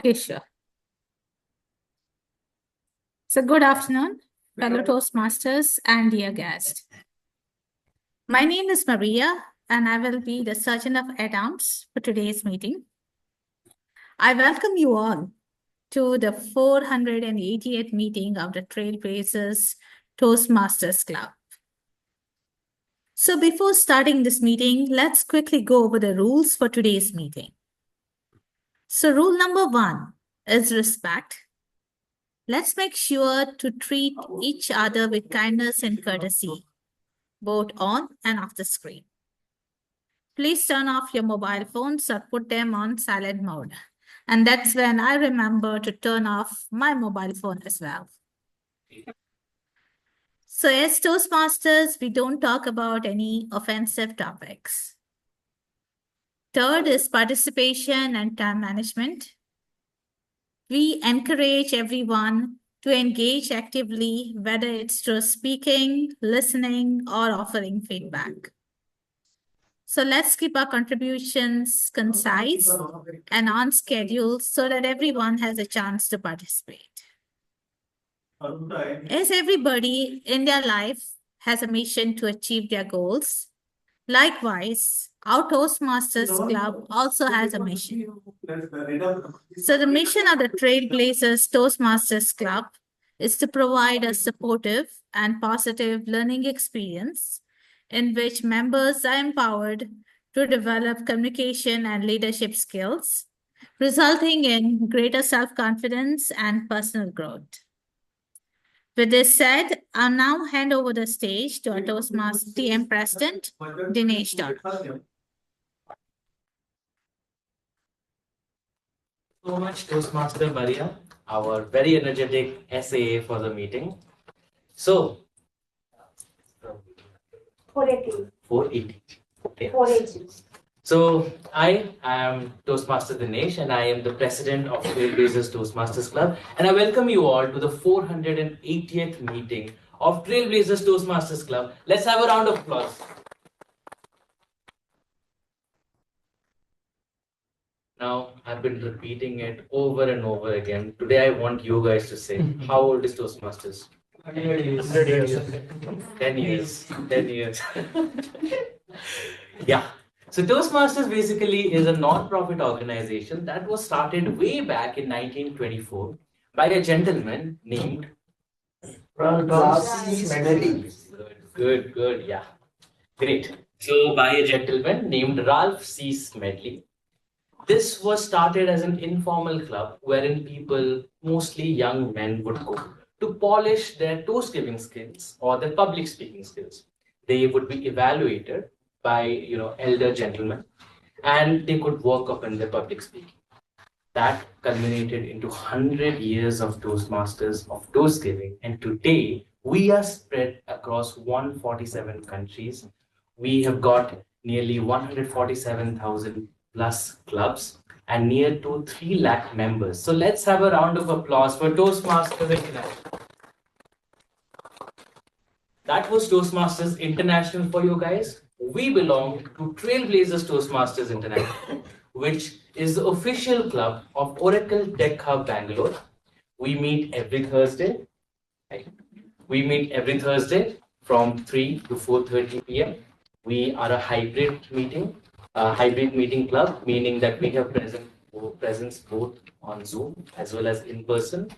Okay, sure. So good afternoon, fellow Toastmasters and dear guests. My name is Maria, and I will be the Surgeon of Adams for today's meeting. I welcome you all to the 488th meeting of the Trailblazers Toastmasters Club. So before starting this meeting, let's quickly go over the rules for today's meeting. So rule number 1 is respect. Let's make sure to treat each other with kindness and courtesy, both on and off the screen. Please turn off your mobile phones or put them on silent mode. And that's when I remember to turn off my mobile phone as well. So as Toastmasters, we don't talk about any offensive topics. Third is participation and time management. We encourage everyone to engage actively, whether it's through speaking, listening, or offering feedback. So let's keep our contributions concise and on schedule so that everyone has a chance to participate. As everybody in their life has a mission to achieve their goals, likewise, our Toastmasters Club also has a mission. So the mission of the Trailblazers Toastmasters Club is to provide a supportive and positive learning experience in which members are empowered to develop communication and leadership skills, resulting in greater self-confidence and personal growth. With this said, I'll now hand over the stage to our Toastmaster TM President, Dinesh. So much, Toastmaster Maria, our very energetic SAA for the meeting. So, 480. 480. Okay. 480. So, I am Toastmaster Dinesh and I am the president of Trailblazers Toastmasters Club. And I welcome you all to the 480th meeting of Trailblazers Toastmasters Club. Let's have a round of applause. Now, I've been repeating it over and over again. Today, I want you guys to say, how old is Toastmasters? 100 years. 10 years. 10 years. Yeah. So Toastmasters basically is a non-profit organization that was started way back in 1924 by a gentleman named Ralph C. Smedley. Good, yeah. Great. So by a gentleman named Ralph C. Smedley. This was started as an informal club wherein people, mostly young men, would go to polish their toast giving skills or their public speaking skills. They would be evaluated by elder gentlemen, and they could work up in their public speaking. That culminated into 100 years of Toastmasters, of toast giving, and today we are spread across 147 countries. We have got nearly 147,000 plus clubs and near to 3 lakh members. So let's have a round of applause for Toastmasters International. That was Toastmasters International for you guys. We belong to Trailblazers Toastmasters International, which is the official club of Oracle Tech Hub Bangalore. We meet every Thursday. We meet every Thursday from 3 to 4:30 p.m. We are a hybrid meeting club, meaning that we have presence both on Zoom as well as in person.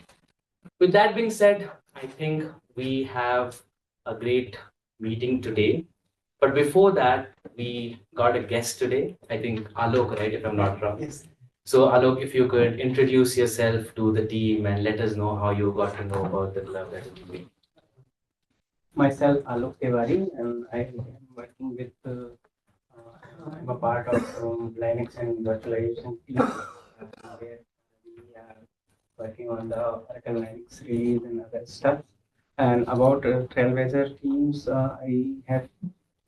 With that being said, I think we have a great meeting today. But before that, we got a guest today. I think Alok, right, if I'm not wrong. Yes. So Alok, if you could introduce yourself to the team and let us know how you got to know about the club that you made. Myself, Alok Tiwari, and I am working with, I'm a part of Linux and virtualization team, where we are working on the Oracle Linux release and other stuff. And about Trailblazer teams, I have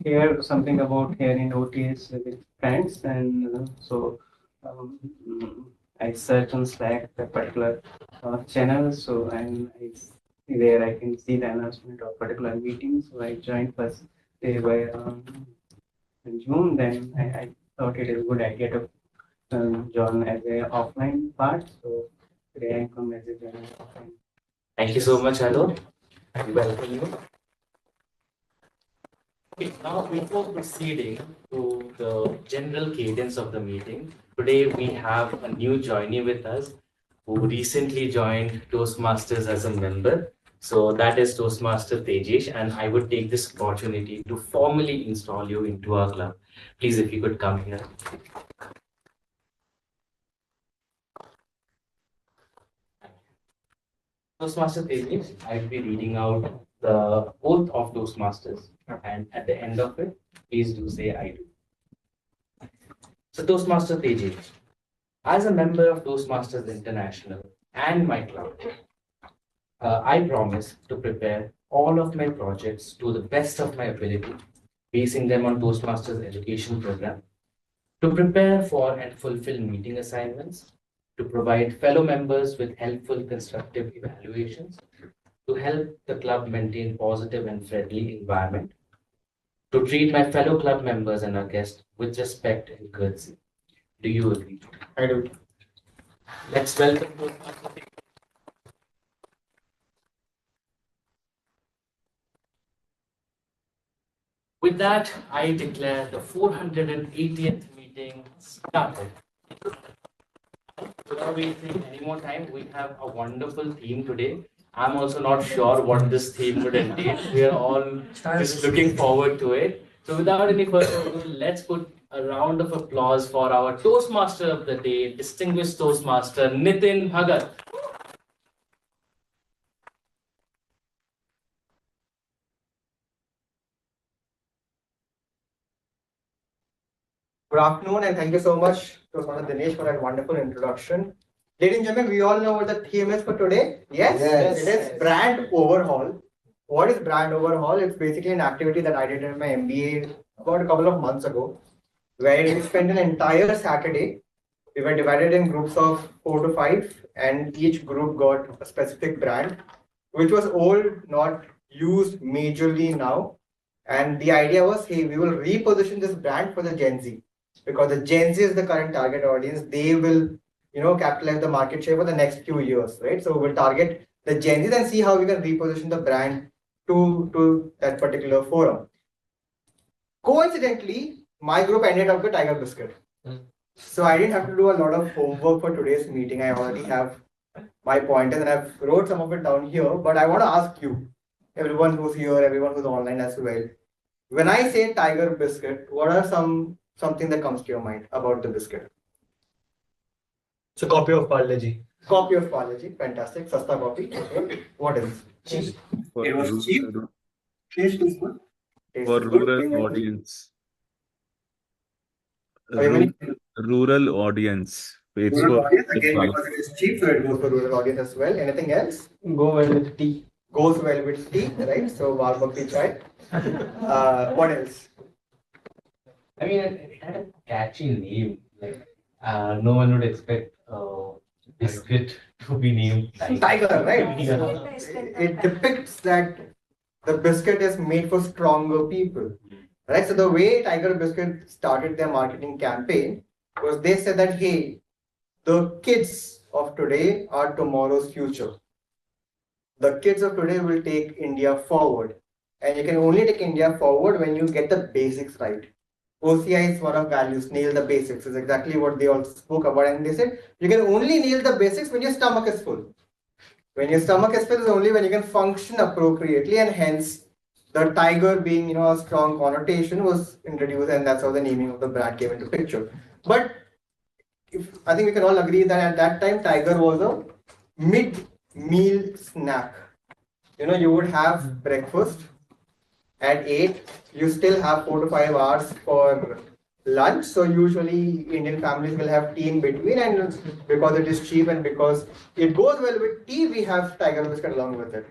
heard something about here in OTS with friends, and so I search on Slack the particular channel, so and there I can see the announcement of particular meetings. So I joined first day by in June. Then I thought it is a good idea to join as a offline part. So Priyanka message. Thank you so much, Alok. I welcome you. Okay, now before proceeding to the general cadence of the meeting, today we have a new joinee with us who recently joined Toastmasters as a member. So that is Toastmaster Tejesh, and I would take this opportunity to formally install you into our club. Please, if you could come here. Toastmaster Tejesh, I'll be reading out the oath of Toastmasters, and at the end of it, please do say I do. So, Toastmaster Tejesh, as a member of Toastmasters International and my club, I promise to prepare all of my projects to the best of my ability, basing them on Toastmasters education program, to prepare for and fulfill meeting assignments, to provide fellow members with helpful constructive evaluations, to help the club maintain positive and friendly environment, to treat my fellow club members and our guests with respect and courtesy. Do you agree? I do. Let's welcome Toastmaster Tejesh. With that, I declare the 480th meeting started. Without wasting any more time, we have a wonderful theme today. I'm also not sure what this theme would entail. We are all just looking forward to it. So without any further ado, let's put a round of applause for our Toastmaster of the day, distinguished Toastmaster Nitin Bhagat. Good afternoon, and thank you so much to Dinesh for that wonderful introduction. Ladies and gentlemen, we all know what the theme is for today. Yes, it is brand overhaul. What is brand overhaul? It's basically an activity that I did in my MBA about a couple of months ago, where we spent an entire Saturday. We were divided in groups of 4 to 5, and each group got a specific brand, which was old, not used majorly now. And the idea was, hey, we will reposition this brand for the Gen Z, because the Gen Z is the current target audience. They will, capitalize the market share for the next few years, right? So we'll target the Gen Z and see how we can reposition the brand to that particular forum. Coincidentally, my group ended up with Tiger Biscuit. So I didn't have to do a lot of homework for today's meeting. I already have my pointers and I've wrote some of it down here. But I want to ask you, everyone who's here, everyone who's online as well, when I say Tiger Biscuit, what are something that comes to your mind about the biscuit? It's a copy of Parle-G. Copy of Parle-G, fantastic. Sasta copy. Okay. What is? Cheap. For It was cheap. Taste is good. Taste for is good. rural audience. I mean, Rural audience. It's rural for audience, again, because it is cheap, so it goes for rural audience as well. Anything else? Go well with tea. Goes well with tea, right? So, Barbakti chai. What else? I mean, it had a catchy name. Like, no one would expect biscuit to be named Tiger, right? Yeah. So it depicts that the biscuit is made for stronger people, right? So the way Tiger Biscuit started their marketing campaign was they said that, hey, the kids of today are tomorrow's future. The kids of today will take India forward, and you can only take India forward when you get the basics right. OCI is one of values, nail the basics, is exactly what they all spoke about. And they said, you can only nail the basics when your stomach is full. When your stomach is full is only when you can function appropriately, and hence the tiger being, a strong connotation was introduced, and that's how the naming of the brand came into picture. But I think we can all agree that at that time, tiger was a mid-meal snack. You would have breakfast at 8, you still have 4 to 5 hours for lunch. So usually Indian families will have tea in between, and because it is cheap and because it goes well with tea, we have tiger biscuit along with it.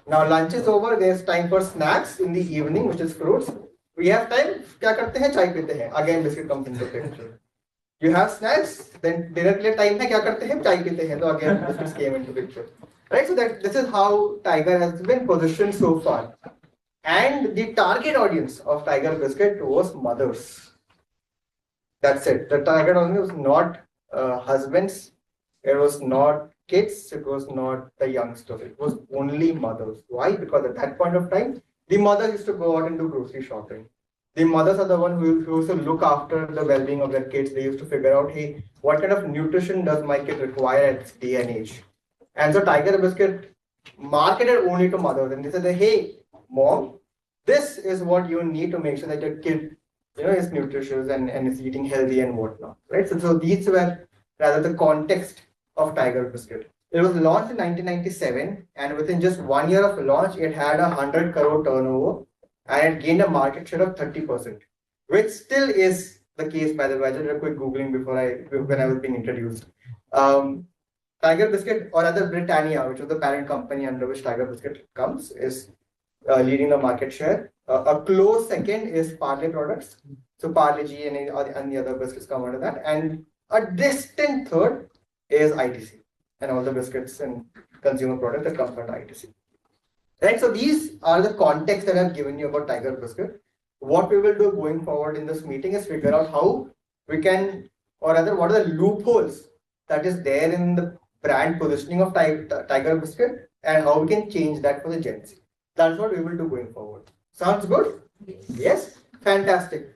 Now lunch is over, there's time for snacks in the evening, which is fruits. We have time, क्या करते हैं? चाय पीते हैं. Again biscuit comes into picture. You have snacks, then dinner के लिए time है, क्या करते हैं? चाय पीते हैं. So again biscuits came into picture. Right, so this is how Tiger has been positioned so far. And the target audience of Tiger Biscuit was mothers. That's it. The target audience was not husbands. It was not kids, it was not the youngsters, it was only mothers. Why? Because at that point of time, the mothers used to go out and do grocery shopping. The mothers are the one who used to look after the well-being of their kids. They used to figure out, hey, what kind of nutrition does my kid require at this day and age? And so Tiger Biscuit marketed only to mothers, and they said, hey, mom, this is what you need to make sure that your kid, is nutritious and is eating healthy and whatnot, right? So these were rather the context of Tiger Biscuit. It was launched in 1997, and within just 1 year of launch, it had a 100 crore turnover, and it gained a market share of 30%, which still is the case, by the way. I did a quick googling when I was being introduced. Tiger Biscuit, or rather Britannia, which was the parent company under which Tiger Biscuit comes, is leading the market share. A close second is Parle products. So Parle G and the other biscuits come under that. And a distant third is ITC and all the biscuits and consumer products that come under ITC. Right, so these are the context that I've given you about Tiger Biscuit. What we will do going forward in this meeting is figure out how we can, or rather, what are the loopholes that is there in the brand positioning of Tiger Biscuit and how we can change that for the Gen Z. That's what we will do going forward. Sounds good? Yes? Fantastic.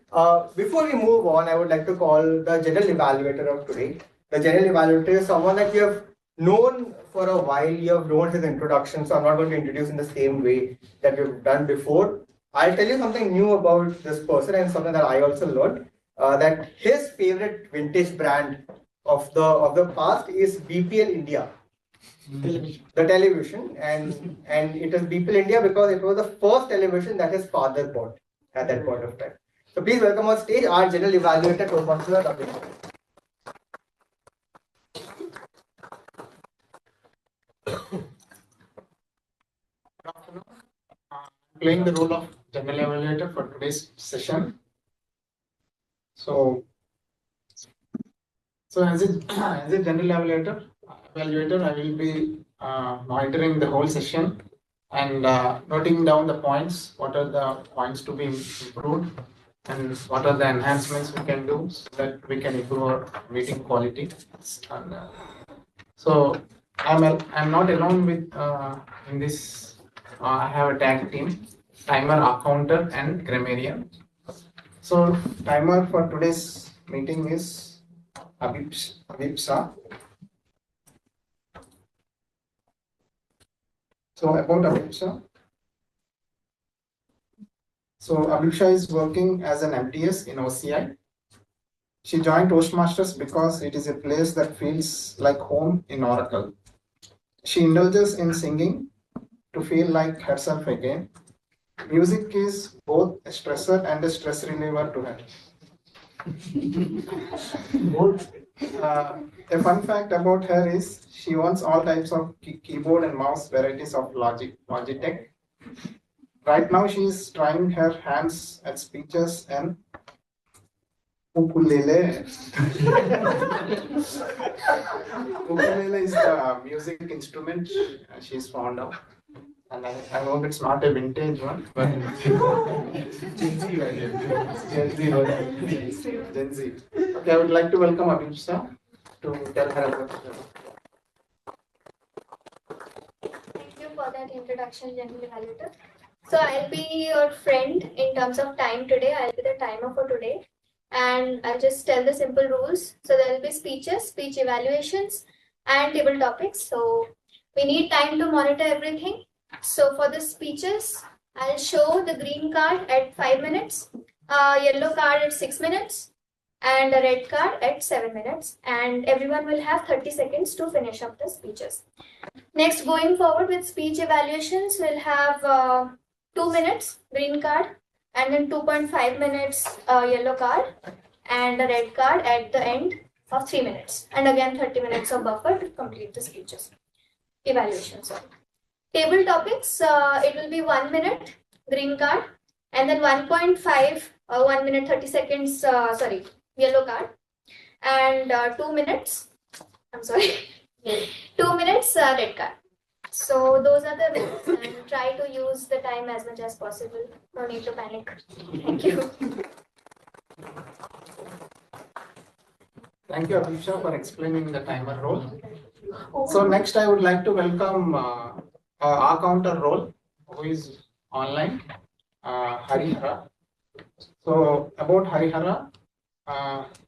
Before we move on, I would like to call the general evaluator of today. The general evaluator is someone that you have known for a while. You have known his introduction, so I'm not going to introduce in the same way that we've done before. I'll tell you something new about this person and something that I also learned. That his favorite vintage brand of the past is BPL India. The television, and it is BPL India because it was the first television that his father bought at that point of time. So please welcome on stage our general evaluator, Toastmaster Ravindra. Playing the role of general evaluator for today's session. So as a general evaluator, I will be monitoring the whole session and noting down the points. What are the points to be improved, and what are the enhancements we can do so that we can improve our meeting quality. And, so I'm not alone with in this. I have a tag team, timer, accounter, and grammarian. So timer for today's meeting is Abhipsa. So about Abhipsa. So Abhipsa is working as an MTS in OCI. She joined Toastmasters because it is a place that feels like home in Oracle. She indulges in singing to feel like herself again. Music is both a stressor and a stress reliever to her. A fun fact about her is she owns all types of keyboard and mouse varieties of Logitech. Right now she is trying her hands at speeches and ukulele. Ukulele is the music instrument she's fond of. And I hope it's not a vintage one, but Gen Z version. Gen Z. Okay, I would like to welcome Abhipsa to tell her about it. Thank you for that introduction, General Evaluator. So I'll be your friend in terms of time today. I'll be the timer for today. And I'll just tell the simple rules. So there will be speeches, speech evaluations, and table topics. So we need time to monitor everything. So for the speeches, I'll show the green card at 5 minutes, yellow card at 6 minutes, and a red card at 7 minutes. And everyone will have 30 seconds to finish up the speeches. Next, going forward with speech evaluations, we'll have 2 minutes, green card, and then 2.5 minutes, yellow card, and a red card at the end of 3 minutes. And again, 30 minutes of buffer to complete the speeches. Evaluations. Table topics, it will be 1 minute, green card, and then 1.5, 1 minute 30 seconds, yellow card, and 2 minutes, 2 minutes, red card. So those are the rules, and try to use the time as much as possible. No need to panic. Thank you. Thank you, Abhipsa, for explaining the timer role. So next I would like to welcome our counter role who is online, Harihara. So about Harihara,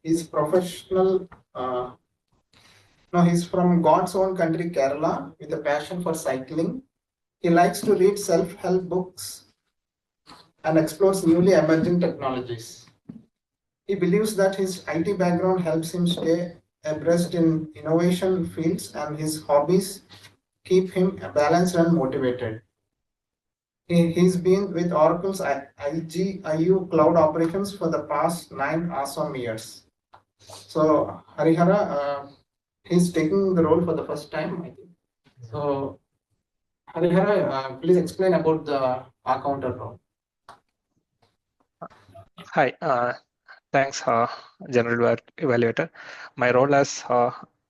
he's professional. No, he's from God's own country, Kerala, with a passion for cycling. He likes to read self-help books and explores newly emerging technologies. He believes that his IT background helps him stay abreast in innovation fields, and his hobbies keep him balanced and motivated. He's been with Oracle's IGIU cloud operations for the past 9 awesome years. So Harihara, he's taking the role for the first time, I think. So Harihara, please explain about the counter role. Hi, thanks, General Evaluator. My role as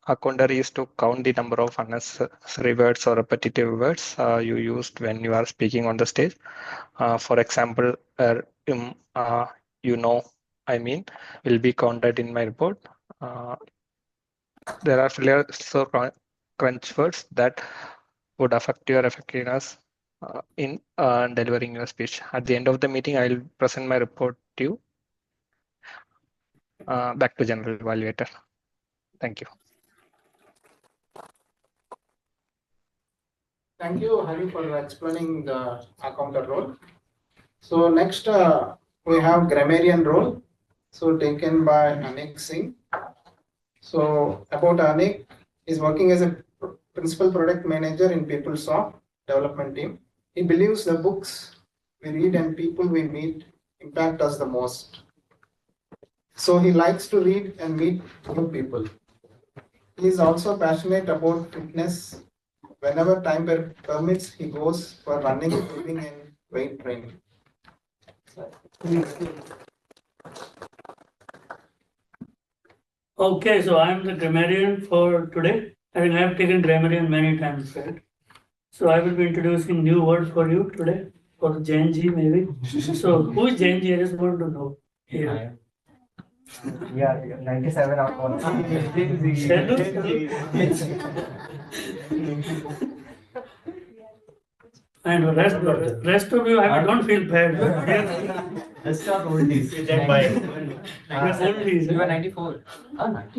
accounter is to count the number of unnecessary words or repetitive words you used when you are speaking on the stage. For example, I mean, will be counted in my report. There are filler crunch words that would affect your effectiveness in delivering your speech. At the end of the meeting, I'll present my report to you. Back to General Evaluator. Thank you. Thank you, Hari, for explaining the counter role. So next we have grammarian role, so taken by Anik Singh. So about Anik, is working as a principal product manager in PeopleSoft development team. He believes the books we read and people we meet impact us the most. So he likes to read and meet new people. He is also passionate about fitness. Whenever time permits, he goes for running, swimming, and weight training. Okay, so I'm the grammarian for today. I think I have taken grammarian many times, right? So I will be introducing new words for you today, for GenZ maybe. So who is GenZ? I just want to know. Here. Yeah, 97 out of 100. And the rest of you, I don't feel bad. Let's start oldies. Oldies. You are 94. Oh, 94.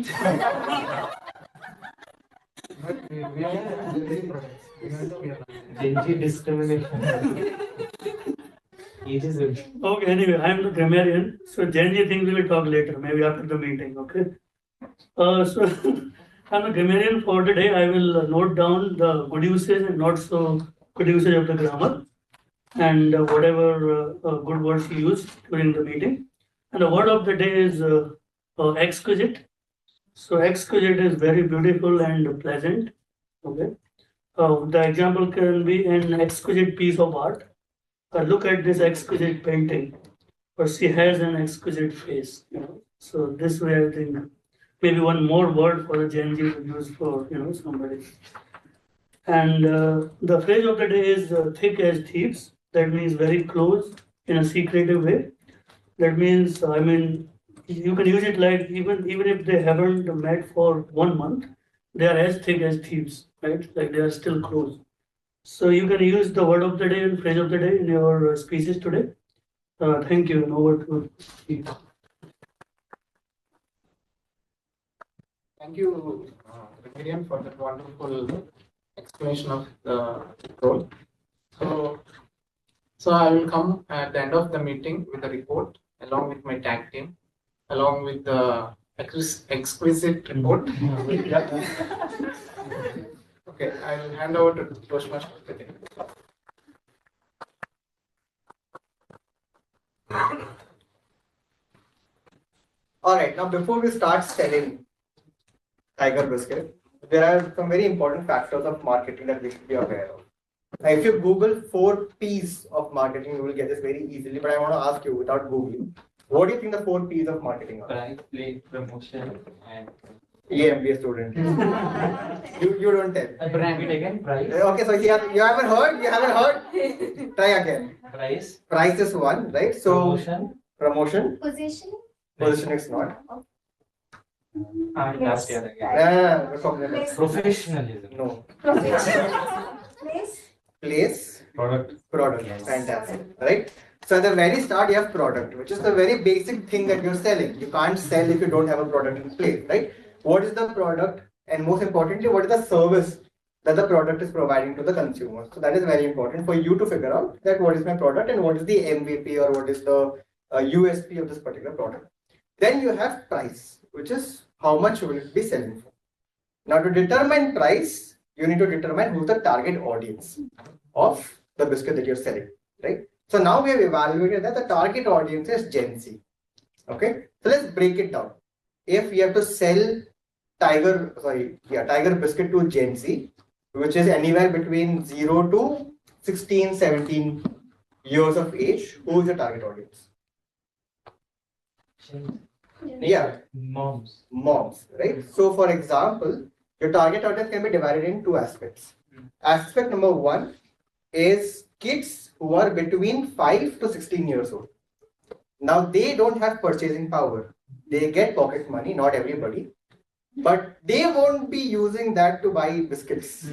GenZ discrimination. Okay, anyway, I'm the grammarian. So GenZ thing we will talk later, maybe after the meeting, okay? So I'm a grammarian for today. I will note down the good usage and not so good usage of the grammar, and whatever good words you use during the meeting. And the word of the day is exquisite. So exquisite is very beautiful and pleasant. Okay. The example can be an exquisite piece of art. Look at this exquisite painting, or she has an exquisite face. So this way, I think maybe one more word for the GenZ to use for somebody. And the phrase of the day is thick as thieves. That means very close in a secretive way. That means, I mean, you can use it like even if they haven't met for 1 month, they are as thick as thieves, right? Like they are still close. So you can use the word of the day and phrase of the day in your speeches today. Thank you, and over to you. Thank you, Miriam, for that wonderful explanation of the role. So I will come at the end of the meeting with a report along with my tag team, along with the exquisite report. Okay, I will hand over to Toastmaster Nitin. All right, now before we start selling Tiger Biscuit, there are some very important factors of marketing that we should be aware of. Now, if you Google 4 P's of marketing, you will get this very easily. But I want to ask you, without Googling, what do you think the 4 P's of marketing are? Price, place, promotion, and EMBA student. you don't tell. brand again. Price. Okay, so you haven't heard. You haven't heard. Try again. Price. Price is one, right? So Promotion. Promotion. Position. Position is not. Last year. Yeah, we're talking about Professionalism. no. Place. Place, product. Yes. Fantastic. Right? So at the very start, you have product, which is the very basic thing that you're selling. You can't sell if you don't have a product in place, right? What is the product? And most importantly, what is the service that the product is providing to the consumer? So that is very important for you to figure out that what is my product and what is the MVP or what is the USP of this particular product. Then you have price, which is how much will it be selling for. Now to determine price, you need to determine who's the target audience of the biscuit that you're selling, right? So now we have evaluated that the target audience is Gen Z. Okay, so let's break it down. If we have to sell tiger biscuit to Gen Z, which is anywhere between 0 to 16, 17 years of age, who is the target audience? Yeah, Moms. right? So for example, your target audience can be divided in two aspects. Aspect number one is kids who are between 5 to 16 years old. Now they don't have purchasing power. They get pocket money, not everybody, but they won't be using that to buy biscuits.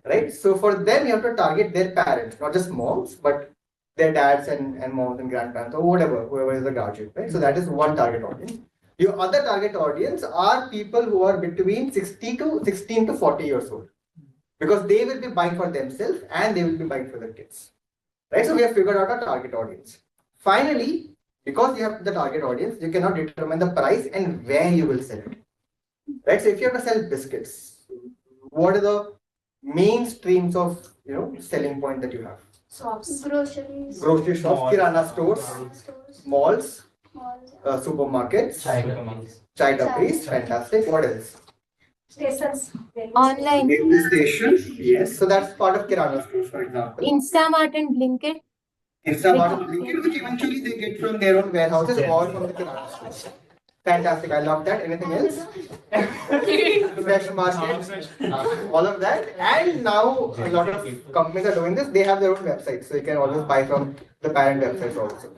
Right? So for them, you have to target their parents, not just moms, but their dads and moms and grandparents or whatever, whoever is the guardian, right? So that is one target audience. Your other target audience are people who are between 16 to 40 years old, because they will be buying for themselves and they will be buying for their kids, right? So we have figured out our target audience. Finally, because you have the target audience, you cannot determine the price and where you will sell it, right? So if you have to sell biscuits, what are the main streams of selling point that you have? Shops. Groceries. Grocery shops, kirana stores, malls, Malls. supermarkets, chai tapris, fantastic. What else? Stations. Online. Railway stations, yes. So that's part of kirana stores, for example. Instamart and Blinkit. Instamart and Blinkit, which eventually they get from their own warehouses or from the kirana stores. Fantastic, I love that. Anything else? Fresh market, all of that. And now a lot of companies are doing this. They have their own websites, so you can always buy from the parent websites also.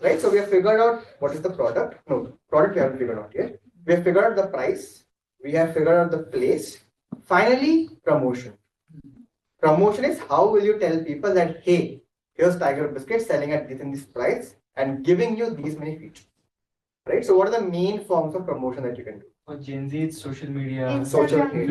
Right? So we have figured out what is the product. No, product we haven't figured out yet. We have figured out the price. We have figured out the place. Finally, promotion. Promotion is how will you tell people that, hey, here's Tiger Biscuit selling at this price and giving you these many features. Right? So what are the main forms of promotion that you can do? For Gen Z, it's social media. Instagram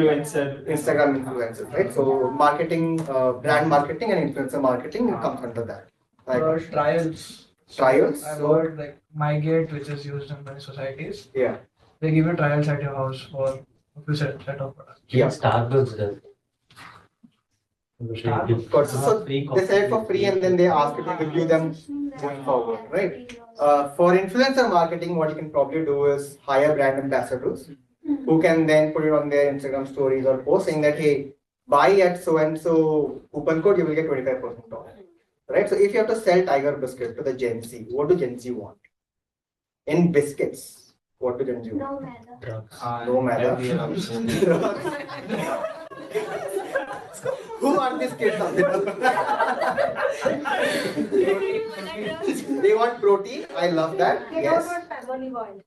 influencers, right? So marketing, brand marketing and influencer marketing comes under that. Trials. Trials. I've heard like MyGate, which is used in many societies. Yeah. They give you trials at your house for a few set of products. Yeah. Starbucks does. So they sell it for free and then they ask you to review them going forward, right? For influencer marketing, what you can probably do is hire brand ambassadors who can then put it on their Instagram stories or post saying that, hey, buy at so and so coupon code, you will get 25% off. Right? So if you have to sell Tiger Biscuit to the Gen Z, what do Gen Z want? In biscuits, what do Gen Z want? No matter. Who are these kids? They want protein. I love that. They Yes. don't want olive oil.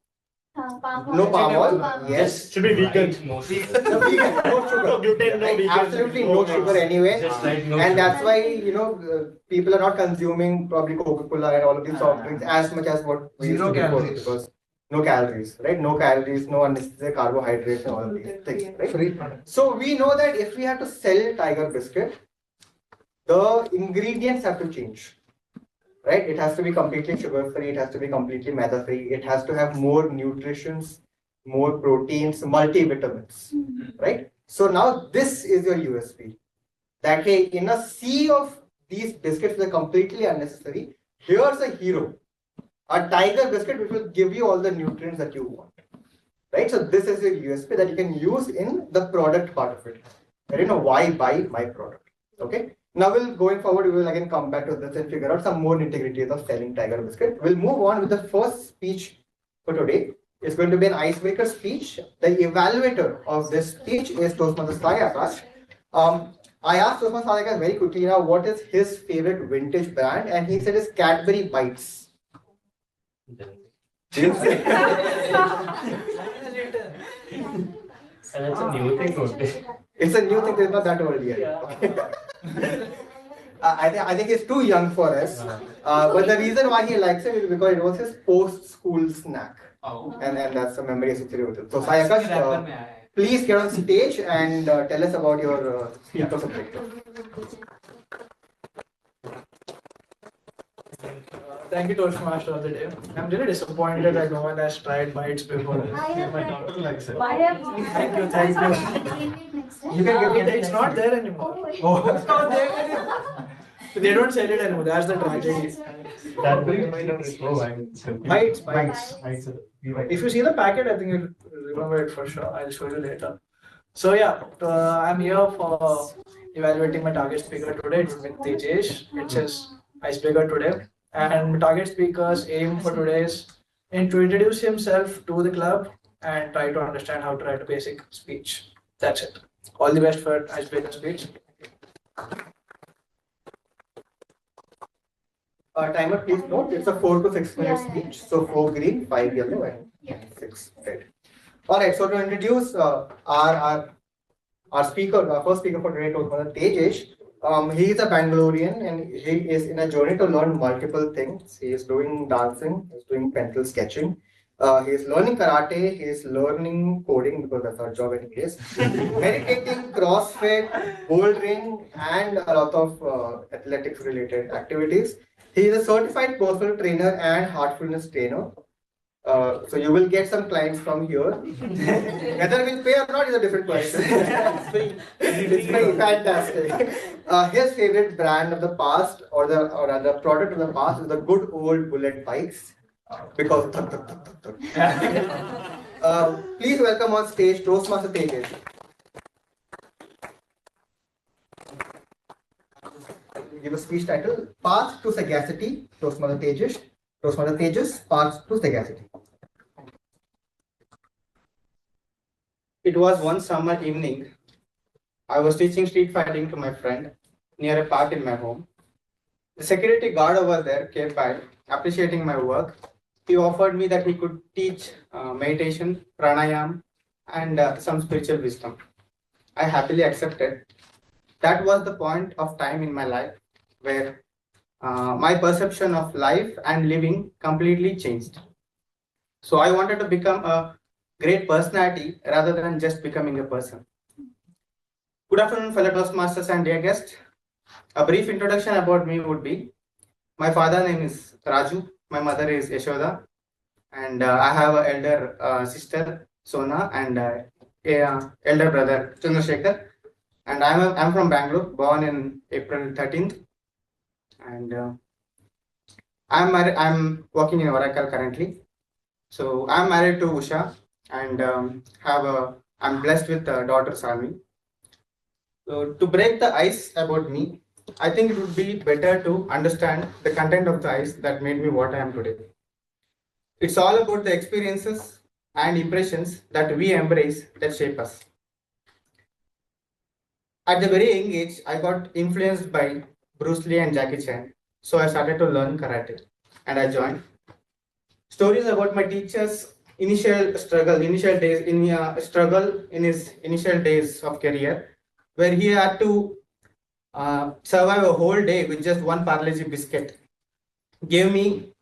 No palm oil. Yes. Should be vegan. No vegan. No sugar. No gluten, no vegan. Absolutely no sugar anyway. Just like no And that's sugar. why people are not consuming probably Coca-Cola and all of these soft drinks as much as what we used to Zero before, calories. because no calories, right? No calories, no unnecessary carbohydrates and all of these things, right? Free product. So we know that if we have to sell Tiger Biscuit, the ingredients have to change, right? It has to be completely sugar-free, it has to be completely maida-free, it has to have more nutrients, more proteins, multivitamins, right? So now this is your USP. That hey, in a sea of these biscuits that are completely unnecessary, here's a hero, a Tiger Biscuit which will give you all the nutrients that you want, right? So this is your USP that you can use in the product part of it. Why buy my product? Okay. Now going forward, we will again come back to this and figure out some more nitty-gritties of selling Tiger Biscuit. We'll move on with the first speech for today. It's going to be an icebreaker speech. The evaluator of this speech is Toastmasters Saiakash. I asked Toastmasters Saiakash very quickly now what is his favorite vintage brand, and he said it's Cadbury Bites. And it's a new thing, okay? It's a new thing, it's not that old yet. Okay. I think he's too young for us. But the reason why he likes it is because it was his post-school snack. And that's a memory associated with it. So Saiakash, please get on stage and tell us about your speaker's objective. Thank you, Toastmaster of the day. I'm really disappointed that no one has tried bites before this. My daughter likes it. Thank you, thank you. You can give it. It's not there anymore. Oh, it's not there anymore. They don't sell it anymore. That's the tragedy. That brings me to Bites. If you see the packet, I think you'll remember it for sure. I'll show you later. So yeah, I'm here for evaluating my target speaker today. It's with Tejesh. It's his icebreaker today. And target speaker's aim for today is to introduce himself to the club and try to understand how to write a basic speech. That's it. All the best for icebreaker speech. Timer, please note, it's a 4 to 6 minute speech. So 4 green, 5 yellow, and 6 red. Alright, so to introduce our speaker, our first speaker for today, Tejesh. He is a Bengalurian and he is in a journey to learn multiple things. He is doing dancing, he is doing pencil sketching, he is learning karate, he is learning coding because that's our job anyways, meditating, CrossFit, bouldering, and a lot of athletics related activities. He is a certified personal trainer and heartfulness trainer. So you will get some clients from here. Whether we'll pay or not is a different question. It's pretty fantastic. His favorite brand of the past, or rather product of the past, is the good old bullet bikes. Because please welcome on stage Toastmaster Tejesh. Give a speech title: Path to Sagacity. Toastmaster Tejesh. Toastmaster Tejesh, Path to Sagacity. It was one summer evening. I was teaching street fighting to my friend near a park in my home. The security guard over there came by, appreciating my work. He offered me that he could teach meditation, pranayam, and some spiritual wisdom. I happily accepted. That was the point of time in my life where my perception of life and living completely changed. So I wanted to become a great personality rather than just becoming a person. Good afternoon, fellow Toastmasters and dear guests. A brief introduction about me would be: my father's name is Raju, my mother is Yashoda, and I have an elder sister Sona and elder brother Chandrasekhar. And I'm from Bangalore, born in April 13th, and I'm working in Overhaul currently. So I'm married to Usha, and I'm blessed with a daughter Salmi. So to break the ice about me, I think it would be better to understand the content of the ice that made me what I am today. It's all about the experiences and impressions that we embrace that shape us. At the very young age, I got influenced by Bruce Lee and Jackie Chan, so I started to learn karate, and I joined. Stories about my teacher's initial struggle in his initial days of career, where he had to survive a whole day with just one Parle-G biscuit, gave me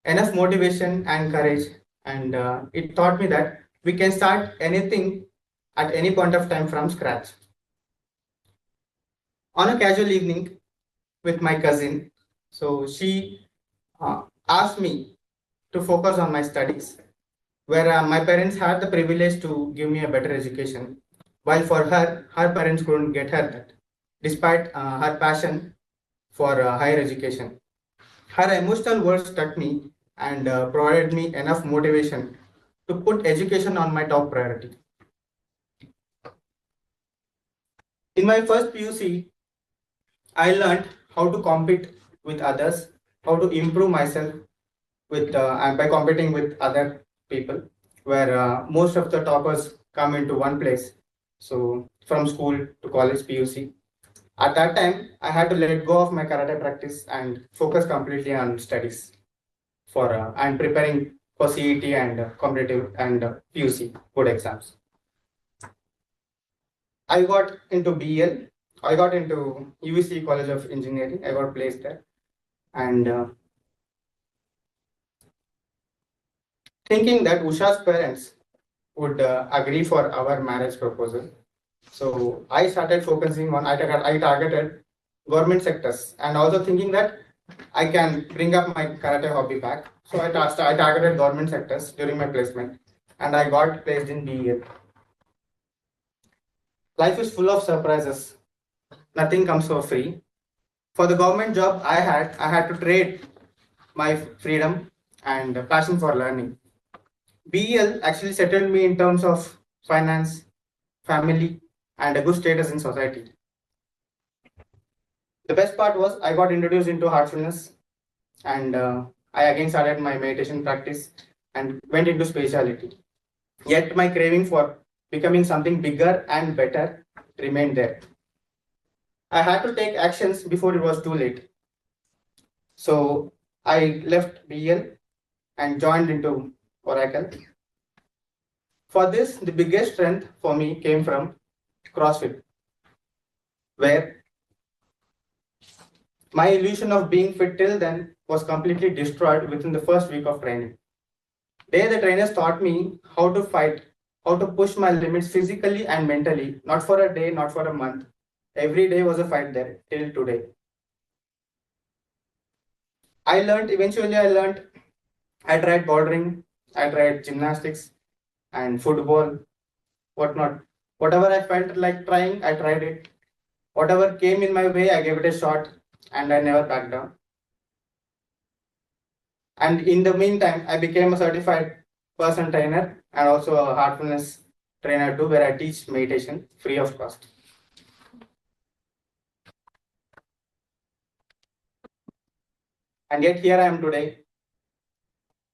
enough motivation and courage, and it taught me that we can start anything at any point of time from scratch. On a casual evening with my cousin, so she asked me to focus on my studies, where my parents had the privilege to give me a better education, while for her parents couldn't get her that, despite her passion for higher education. Her emotional words struck me and provided me enough motivation to put education on my top priority. In my first PUC, I learned how to compete with others, how to improve myself by competing with other people, where most of the toppers come into one place. So from school to college PUC. At that time, I had to let go of my karate practice and focus completely on studies and preparing for CET and competitive and PUC board exams. I got into BL. I got into UVC College of Engineering. I got placed there, and thinking that Usha's parents would agree for our marriage proposal. So I started focusing on, I targeted government sectors, and also thinking that I can bring up my karate hobby back. So I targeted government sectors during my placement, and I got placed in BEL. Life is full of surprises. Nothing comes for free. For the government job I had to trade my freedom and passion for learning. BEL actually settled me in terms of finance, family, and a good status in society. The best part was I got introduced into heartfulness, and I again started my meditation practice and went into spirituality. Yet my craving for becoming something bigger and better remained there. I had to take actions before it was too late. So I left BEL and joined into Oracle. For this, the biggest strength for me came from CrossFit, where my illusion of being fit till then was completely destroyed within the first week of training. There, the trainers taught me how to fight, how to push my limits physically and mentally, not for a day, not for a month. Every day was a fight there till today. Eventually I learned, I tried bouldering, I tried gymnastics and football, whatnot. Whatever I felt like trying, I tried it. Whatever came in my way, I gave it a shot, and I never backed down. And in the meantime, I became a certified person trainer and also a heartfulness trainer too, where I teach meditation free of cost. And yet here I am today,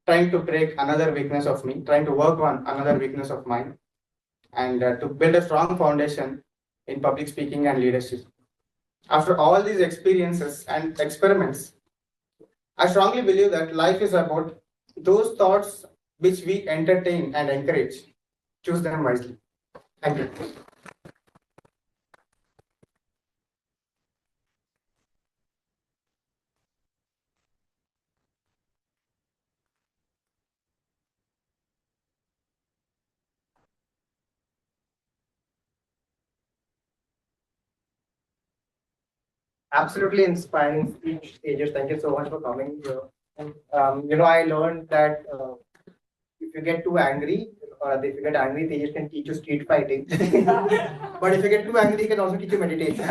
trying to break another weakness of me, trying to work on another weakness of mine, and to build a strong foundation in public speaking and leadership. After all these experiences and experiments, I strongly believe that life is about those thoughts which we entertain and encourage. Choose them wisely. Thank you. Absolutely inspiring speech, Tejesh. Thank you so much for coming here. I learned that if you get too angry, or if you get angry, Tejesh can teach you street fighting. But if you get too angry, he can also teach you meditation.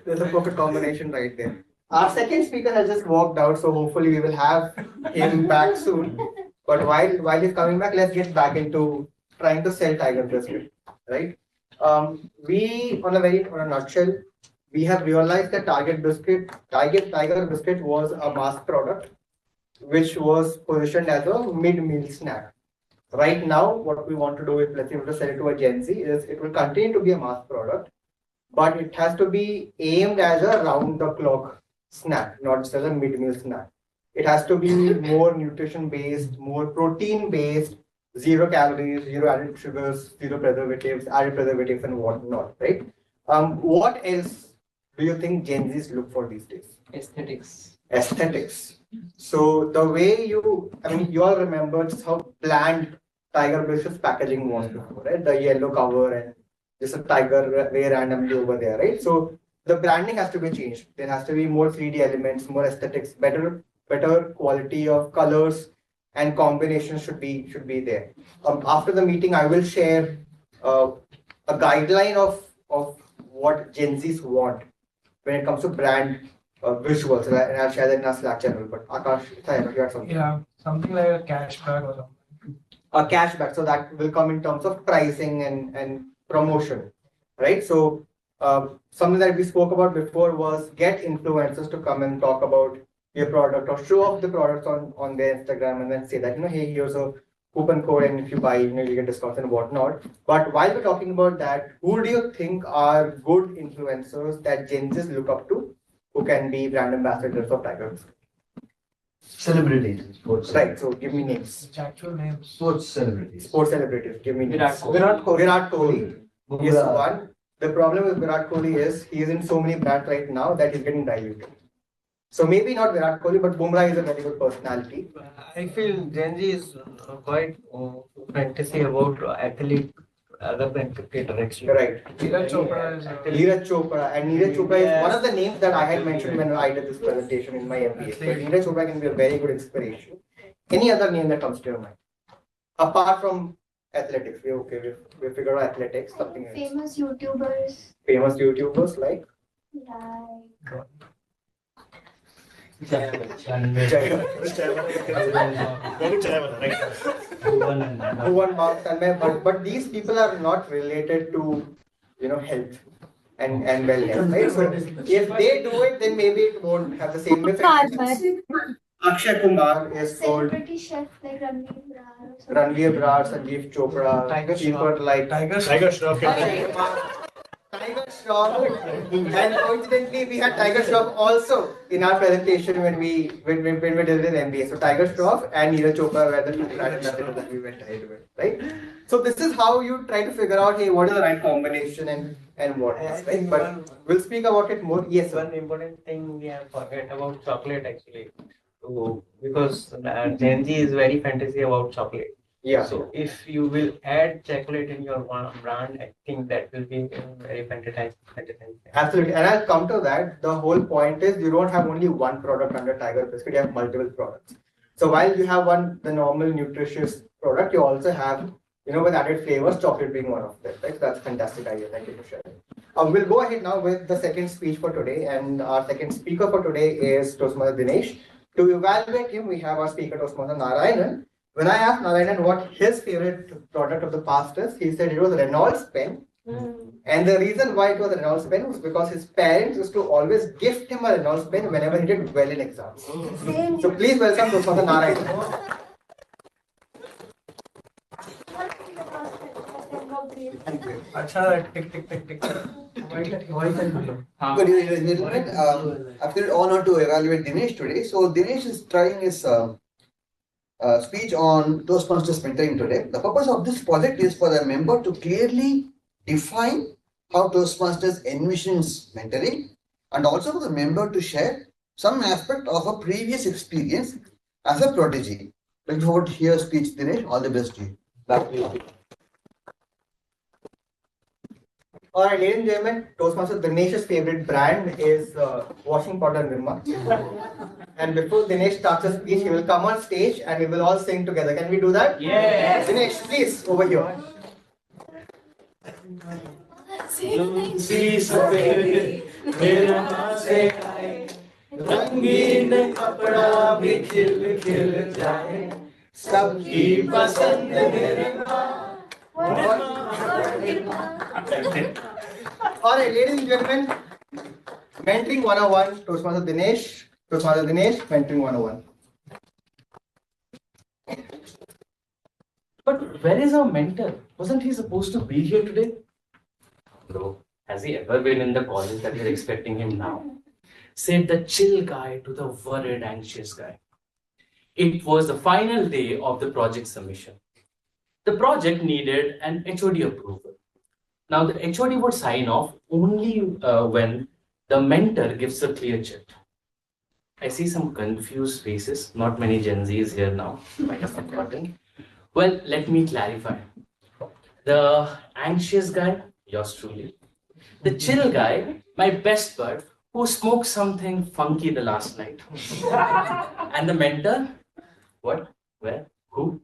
There's a perfect combination right there. Our second speaker has just walked out, so hopefully we will have him back soon. But while he's coming back, let's get back into trying to sell Tiger Biscuit, right? On a nutshell, we have realized that Tiger Biscuit was a mass product, which was positioned as a mid-meal snack. Right now, what we want to do is, let's say, to sell it to a Gen Z, is it will continue to be a mass product, but it has to be aimed as a round-the-clock snack, not just as a mid-meal snack. It has to be more nutrition-based, more protein-based, zero calories, zero added sugars, zero preservatives, added preservatives, and whatnot, right? What else do you think Gen Zs look for these days? Aesthetics. So the way you all remember just how bland Tiger Biscuit's packaging was before, right? The yellow cover and just a tiger way randomly over there, right? So the branding has to be changed. There has to be more 3D elements, more aesthetics, better quality of colors and combinations should be there. After the meeting, I will share a guideline of what Gen Zs want when it comes to brand visuals, and I'll share that in our Slack channel. But Akash, you had something. Yeah, something like a cashback or something. A cashback, so that will come in terms of pricing and promotion, right? So something that we spoke about before was get influencers to come and talk about your product or show off the products on their Instagram and then say that, hey, here's a coupon code, and if you buy, you get discounts and whatnot. But while we're talking about that, who do you think are good influencers that Gen Zs look up to, who can be brand ambassadors of Tiger? Celebrities. Right, so give me names. Actual names. Sports celebrities. Sports celebrities, give me names. Virat Kohli. Virat Kohli is Bumrah. one. The problem with Virat Kohli is he is in so many brands right now that he's getting diluted. So maybe not Virat Kohli, but Bumrah is a very good personality. I feel GenZ is quite fantasy about athlete other than cricketer actually. Right. Neeraj Chopra is Neeraj Chopra, and Neeraj Chopra is one of the names that I had mentioned when I did this presentation in my MBA. So Neeraj Chopra can be a very good inspiration. Any other name that comes to your mind? Apart from athletics, we figured out athletics, something else. Famous YouTubers. Famous YouTubers like? But these people are not related to health and wellness, right? So if they do it, then maybe it won't have the same effect. Akshay Kumar is called Celebrity chef like Ranveer Brar. Ranveer Brar, Sanjeev Chopra, people like Tiger Shroff. Tiger Shroff, and coincidentally, we had Tiger Shroff also in our presentation when we did an MBA. So Tiger Shroff and Neeraj Chopra were the two that we went ahead with, right? So this is how you try to figure out, hey, what is the right combination and what is, right? But we'll speak about it more. Yes, sir. One important thing we have forget about chocolate actually. So, because GenZ is very fantasy about chocolate. Yeah. So if you will add chocolate in your brand, I think that will be very fantastic. Absolutely, and I'll come to that. The whole point is you don't have only one product under Tiger Biscuit, you have multiple products. So while you have the normal nutritious product, you also have, with added flavors, chocolate being one of them. Right? So that's a fantastic idea. Thank you for sharing. We'll go ahead now with the second speech for today, and our second speaker for today is Toastmaster Dinesh. To evaluate him, we have our speaker Toastmaster Narayanan. When I asked Narayanan what his favorite product of the past is, he said it was Reynolds pen. And the reason why it was a Reynolds pen was because his parents used to always gift him a Reynolds pen whenever he did well in exams. So please welcome Toastmaster Narayanan. Good evening, gentlemen. Absolute honor to evaluate Dinesh today. So Dinesh is trying his speech on Toastmasters mentoring today. The purpose of this project is for the member to clearly define how Toastmasters envisions mentoring, and also for the member to share some aspect of a previous experience as a protege. Looking forward to hear speech, Dinesh. All the best to you. Back to you. All right, ladies and gentlemen, Toastmaster Dinesh's favorite brand is washing powder Nirma. And before Dinesh starts his speech, he will come on stage and we will all sing together. Can we do that? Yes. Dinesh, please, over here. रंगीन कपड़ा भी खिल खिल जाए सबकी पसंद All right, ladies and gentlemen, mentoring 101, Toastmaster Dinesh, mentoring 101. But where is our mentor? Wasn't he supposed to be here today? Bro, has he ever been in the college that you're expecting him now? Said the chill guy to the worried, anxious guy. It was the final day of the project submission. The project needed an HOD approval. Now the HOD would sign off only when the mentor gives a clear check. I see some confused faces. Not many Gen Zs here now. Might have forgotten. Well, let me clarify. The anxious guy, yours truly. The chill guy, my best bud, who smoked something funky the last night. And the mentor? What? Where? Who?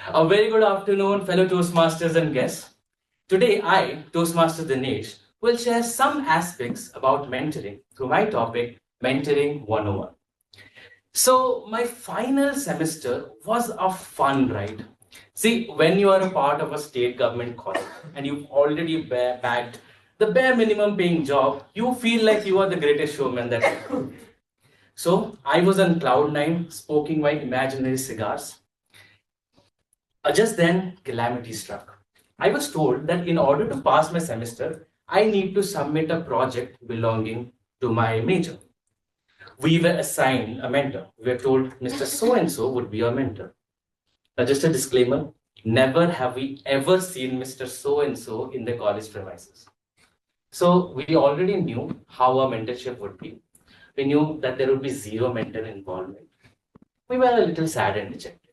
A very good afternoon, fellow Toastmasters and guests. Today, I, Toastmaster Dinesh, will share some aspects about mentoring through my topic, Mentoring 101. So, my final semester was a fun ride. See, when you are a part of a state government college and you've already bagged the bare minimum paying job, you feel like you are the greatest showman that ever. So, I was on cloud 9, smoking my imaginary cigars. Just then, calamity struck. I was told that in order to pass my semester, I need to submit a project belonging to my major. we were assigned a mentor. We were told Mr. So-and-so would be our mentor. Now, just a disclaimer, never have we ever seen Mr. So-and-so in the college premises. So we already knew how our mentorship would be. We knew that there would be zero mentor involvement. We were a little sad and dejected.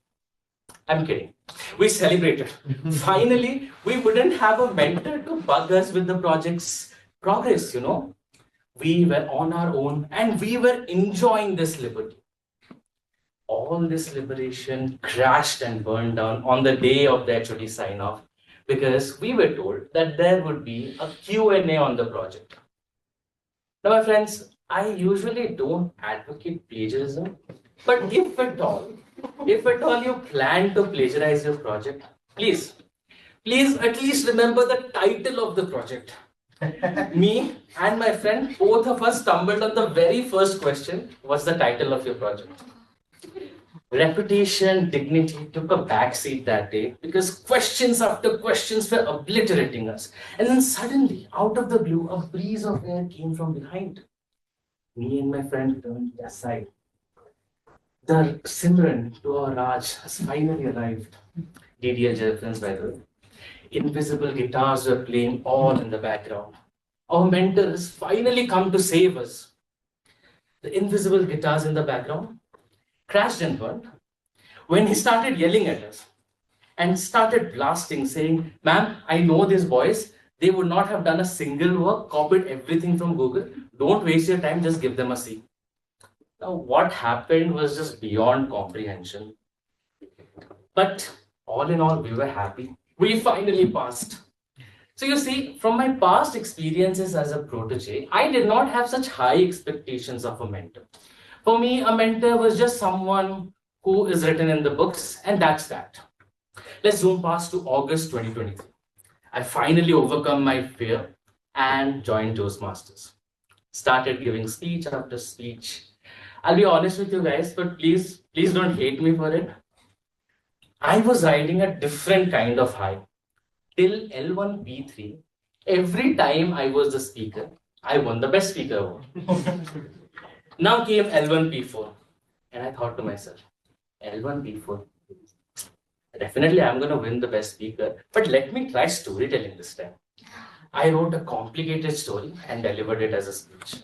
I'm kidding. We celebrated. Finally, we wouldn't have a mentor to bug us with the project's progress, you know. We were on our own and we were enjoying this liberty. All this liberation crashed and burned down on the day of the HOD sign-off because we were told that there would be a Q&A on the project. Now, my friends, I usually don't advocate plagiarism, but if at all you plan to plagiarize your project, please at least remember the title of the project. Me and my friend, both of us stumbled on the very first question. What's the title of your project? Reputation, dignity took a backseat that day because questions after questions were obliterating us. And then suddenly, out of the blue, a breeze of air came from behind. Me and my friend turned aside. The Simran to our Raj has finally arrived. DDL reference, by the way. Invisible guitars were playing all in the background. Our mentor has finally come to save us. The invisible guitars in the background crashed and burned when he started yelling at us and started blasting, saying, "Ma'am, I know these boys. They would not have done a single work, copied everything from Google. Don't waste your time, just give them a C." Now, what happened was just beyond comprehension. But all in all, we were happy. We finally passed. So you see, from my past experiences as a protege, I did not have such high expectations of a mentor. For me, a mentor was just someone who is written in the books, and that's that. Let's zoom past to August 2023. I finally overcome my fear and joined Toastmasters. Started giving speech after speech. I'll be honest with you guys, but please don't hate me for it. I was riding a different kind of high. Till L1, B3, every time I was the speaker, I won the best speaker award. Now came L1, P4, and I thought to myself, L1, P4, definitely I'm going to win the best speaker, but let me try storytelling this time. I wrote a complicated story and delivered it as a speech.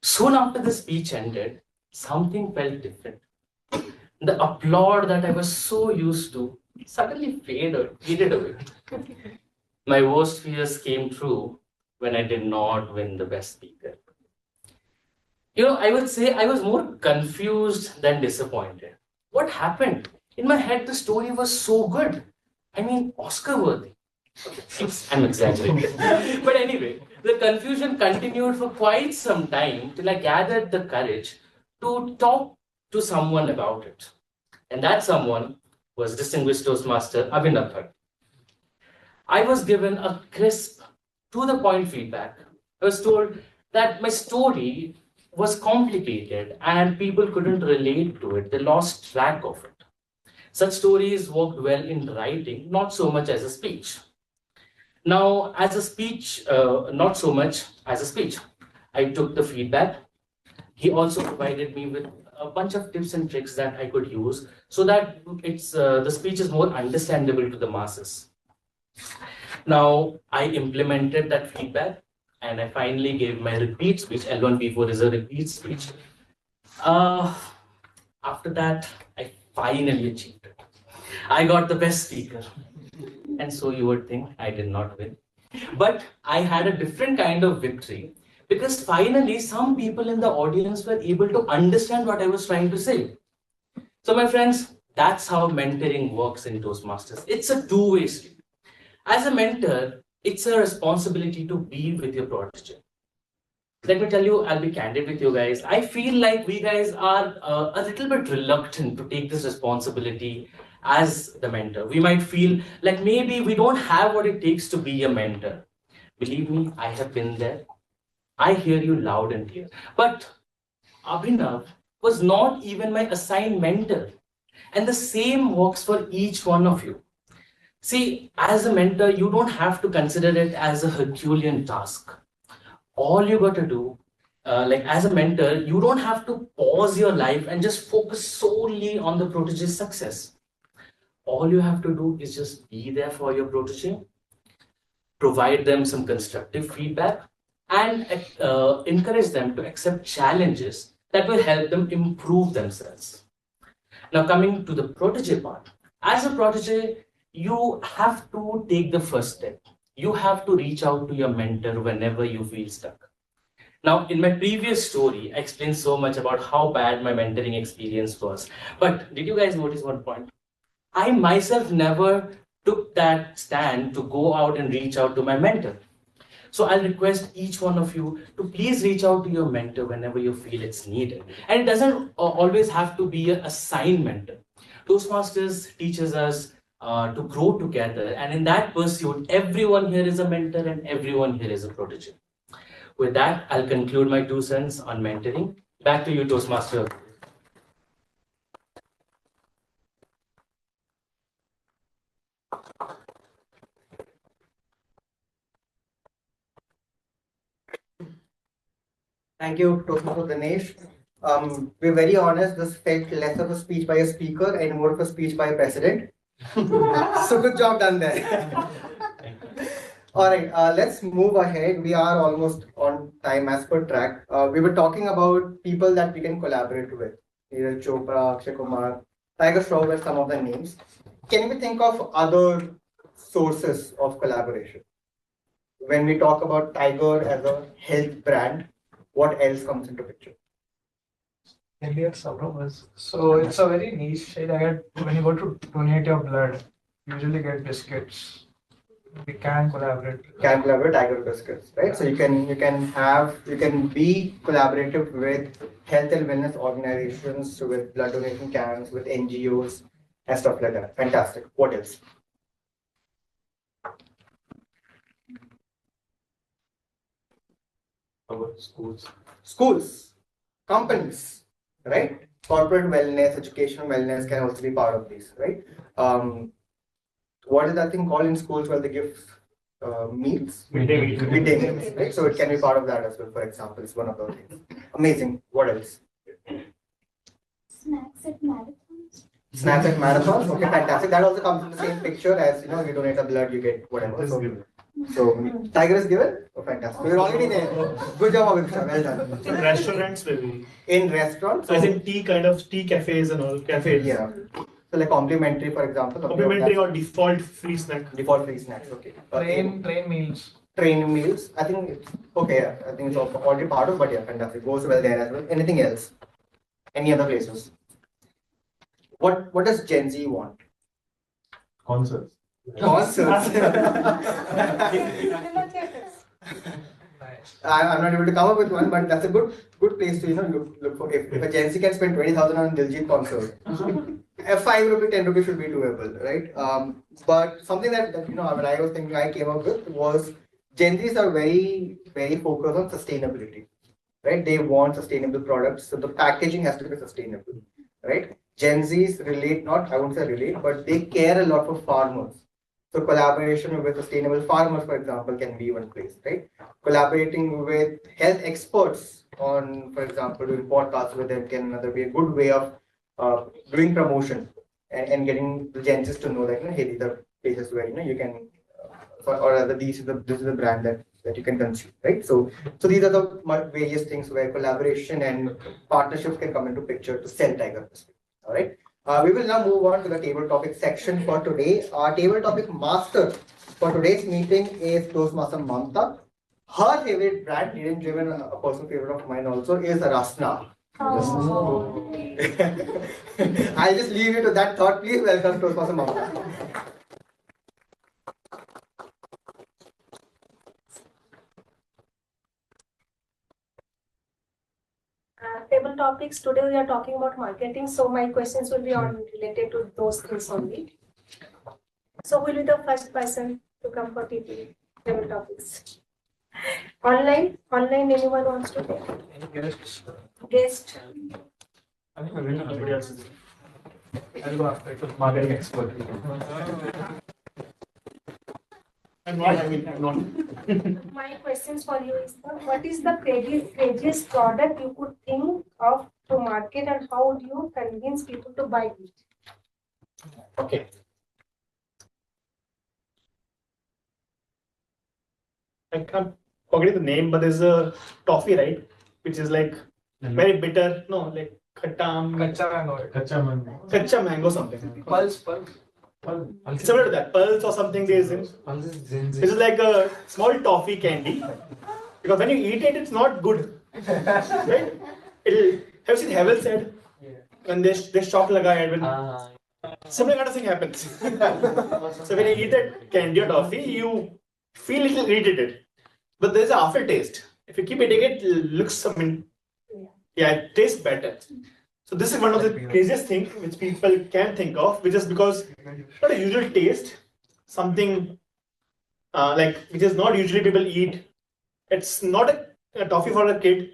Soon after the speech ended, something felt different. The applaud that I was so used to suddenly faded away. My worst fears came true when I did not win the best speaker. You know, I would say I was more confused than disappointed. What happened? In my head, the story was so good. I mean, Oscar worthy. I'm exaggerating. But anyway, the confusion continued for quite some time till I gathered the courage to talk to someone about it. And that someone was distinguished Toastmaster Ravindra. I was given a crisp, to-the-point feedback. I was told that my story was complicated and people couldn't relate to it. They lost track of it. Such stories worked well in writing, not so much as a speech. Now, as a speech, not so much as a speech. I took the feedback. He also provided me with a bunch of tips and tricks that I could use so that the speech is more understandable to the masses. Now, I implemented that feedback and I finally gave my repeat speech. L1, P4 is a repeat speech. After that, I finally achieved it. I got the best speaker. And so you would think I did not win. But I had a different kind of victory because finally some people in the audience were able to understand what I was trying to say. So my friends, that's how mentoring works in Toastmasters. It's a two-way street. As a mentor, it's a responsibility to be with your protege. Let me tell you, I'll be candid with you guys. I feel like we guys are a little bit reluctant to take this responsibility as the mentor. We might feel like maybe we don't have what it takes to be a mentor. Believe me, I have been there. I hear you loud and clear. But Abhinav was not even my assigned mentor. And the same works for each one of you. See, as a mentor, you don't have to consider it as a Herculean task. All you got to do like as a mentor, you don't have to pause your life and just focus solely on the protege's success. All you have to do is just be there for your protege, provide them some constructive feedback, and encourage them to accept challenges that will help them improve themselves. Now, coming to the protege part, as a protege, you have to take the first step. You have to reach out to your mentor whenever you feel stuck. Now, in my previous story, I explained so much about how bad my mentoring experience was. But did you guys notice one point? I myself never took that stand to go out and reach out to my mentor. So I'll request each one of you to please reach out to your mentor whenever you feel it's needed. And it doesn't always have to be an assigned mentor. Toastmasters teaches us to grow together. And in that pursuit, everyone here is a mentor and everyone here is a protege. With that, I'll conclude my 2 cents on mentoring. Back to you, Toastmaster. Thank you, Toastmaster Dinesh. We're very honest, this felt less of a speech by a speaker and more of a speech by a president. So good job done there. All right, let's move ahead. We are almost on time as per track. We were talking about people that we can collaborate with. Neeraj Chopra, Akshay Kumar, Tiger Shroff were some of the names. Can we think of other sources of collaboration? When we talk about Tiger as a health brand, what else comes into picture? Earlier supplements. So it's a very niche shade. When you go to donate your blood, you usually get biscuits. We can collaborate. Can collaborate Tiger biscuits, right? So you can be collaborative with health and wellness organizations, with blood donation camps, with NGOs and stuff like that. Fantastic. What else? Schools, companies, right? Corporate wellness, educational wellness can also be part of these, right? What is that thing called in schools where they give meals? Midday meals, right? So it can be part of that as well, for example. It's one of those things. Amazing. What else? Snacks at marathons. Snacks at marathons? Okay, fantastic. That also comes in the same picture as, you donate the blood, you get whatever. So Tiger is given? Oh, fantastic. We're already there. Good job, Aviksha. Well done. In restaurants, maybe. In restaurants? So I think tea cafes and all. Cafes. Yeah. So like complimentary, for example. Complimentary or default free snack. Default free snacks, okay. Train meals. Train meals. I think it's okay. Yeah. I think it's already part of, but yeah, fantastic. Goes well there as well. Anything else? Any other places? What does Gen Z want? Concerts. Concerts. I'm not able to come up with one, but that's a good place to look for. If a Gen Z can spend 20,000 on a Diljit concert, a 5 rupee, 10 rupee should be doable, right? But something that when I was thinking, I came up with was Gen Zs are very, very focused on sustainability, right? They want sustainable products, so the packaging has to be sustainable, right? Gen Zs I won't say relate, but they care a lot for farmers. So collaboration with sustainable farmers, for example, can be one place, right? Collaborating with health experts on, for example, doing podcasts with them can another be a good way of doing promotion and getting the Gen Zs to know that hey, these are places where you can, or rather this is the brand that you can consume, right? So these are the various things where collaboration and partnerships can come into picture to sell Tiger Biscuit. All right. We will now move on to the table topic section for today. Our table topic master for today's meeting is Toastmaster Mamata. Her favorite brand, driven a personal favorite of mine also, is Rasna. Oh. I'll just leave you to that thought. Please welcome Toastmaster Mamata. Table topics. Today we are talking about marketing, so my questions will be related to those things only. So who will be the first person to come for table topics? Online, anyone wants to take? Guest. I think Ravindra else is. I'll go after it. Marketing expert. I'm not. My questions for you is what is the craziest product you could think of to market and how would you convince people to buy it? Okay. I can't forget the name, but there's a toffee, right? Which is like very bitter. No, like kacha mango. Kacha mango something. Pulse. Similar to that, Pulse or something. This is like a small toffee candy. Because when you eat it, it's not good. Right? Have you seen Havel said? When they shock laga when similar kind of thing happens. So when you eat that candy or toffee, you feel a little irritated. But there's an aftertaste. If you keep eating it, it looks, it tastes better. So this is one of the craziest things which people can think of, which is because not a usual taste, something which is not usually people eat. It's not a toffee for a kid,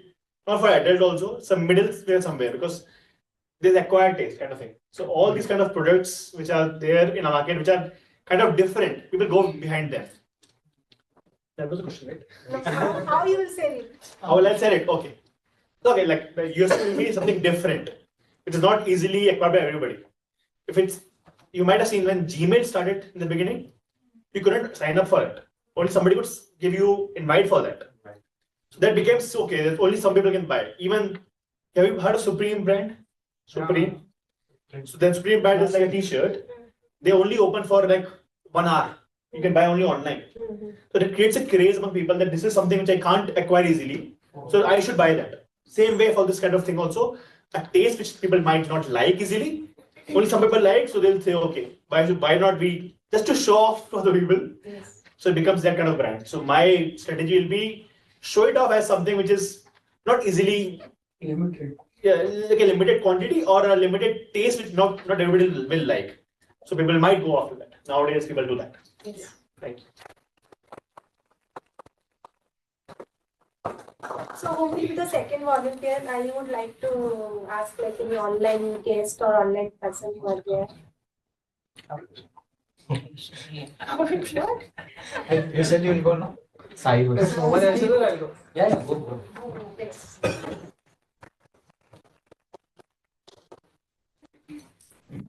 not for adult also. It's a middle there somewhere because there's acquired taste kind of thing. So all these kind of products which are there in a market, which are kind of different, people go behind them. That was the question, right? How you will say it? How will I say it? Okay. Okay, like the USP will be something different, which is not easily acquired by everybody. If it's, you might have seen when Gmail started in the beginning, you couldn't sign up for it. Only somebody could give you invite for that. So that became okay. Only some people can buy it. Even, have you heard of Supreme brand? Supreme. So then Supreme brand is like a T-shirt. They only open for like 1 hour. You can buy only online. So that creates a craze among people that this is something which I can't acquire easily. So I should buy that. Same way for this kind of thing also. A taste which people might not like easily. Only some people like, so they'll say, okay, why not be just to show off to other people? Yes. So it becomes that kind of brand. So my strategy will be show it off as something which is not easily Limited. Yeah, like a limited quantity or a limited taste which not everybody will like. So people might go after that. Nowadays people do that. Yes. Thank you. So who will be the second volunteer? I would like to ask like any online guest or online person who are there. What? You said you will go now? Sai was. No one else will, I'll go. Yeah, go. Yes.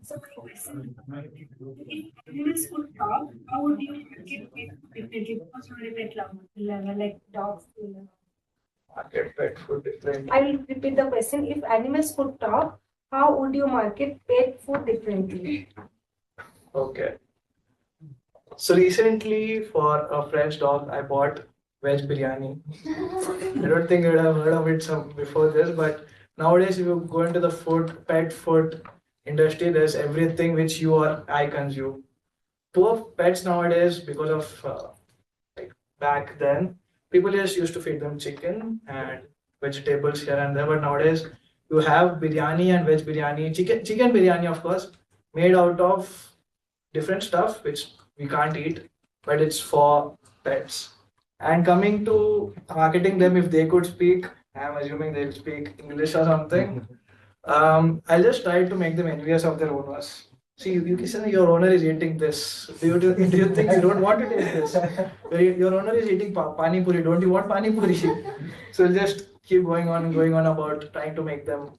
So my question, if animals could talk, how would you get differently? Because you repeat level like dogs. Market pet food different. I will repeat the question. If animals could talk, how would you market pet food differently? Okay. So recently for a French dog, I bought veg biryani. I don't think you would have heard of it before this, but nowadays if you go into the pet food industry, there's everything which you or I consume. Poor pets nowadays, because of like back then, people just used to feed them chicken and vegetables here and there, but nowadays you have biryani and veg biryani, chicken biryani of course, made out of different stuff which we can't eat, but it's for pets. And coming to marketing them, if they could speak, I'm assuming they'll speak English or something. I'll just try to make them envious of their owners. See, you can say your owner is eating this. Do you think you don't want to take this? Your owner is eating pani puri. Don't you want pani puri? So just keep going on about trying to make them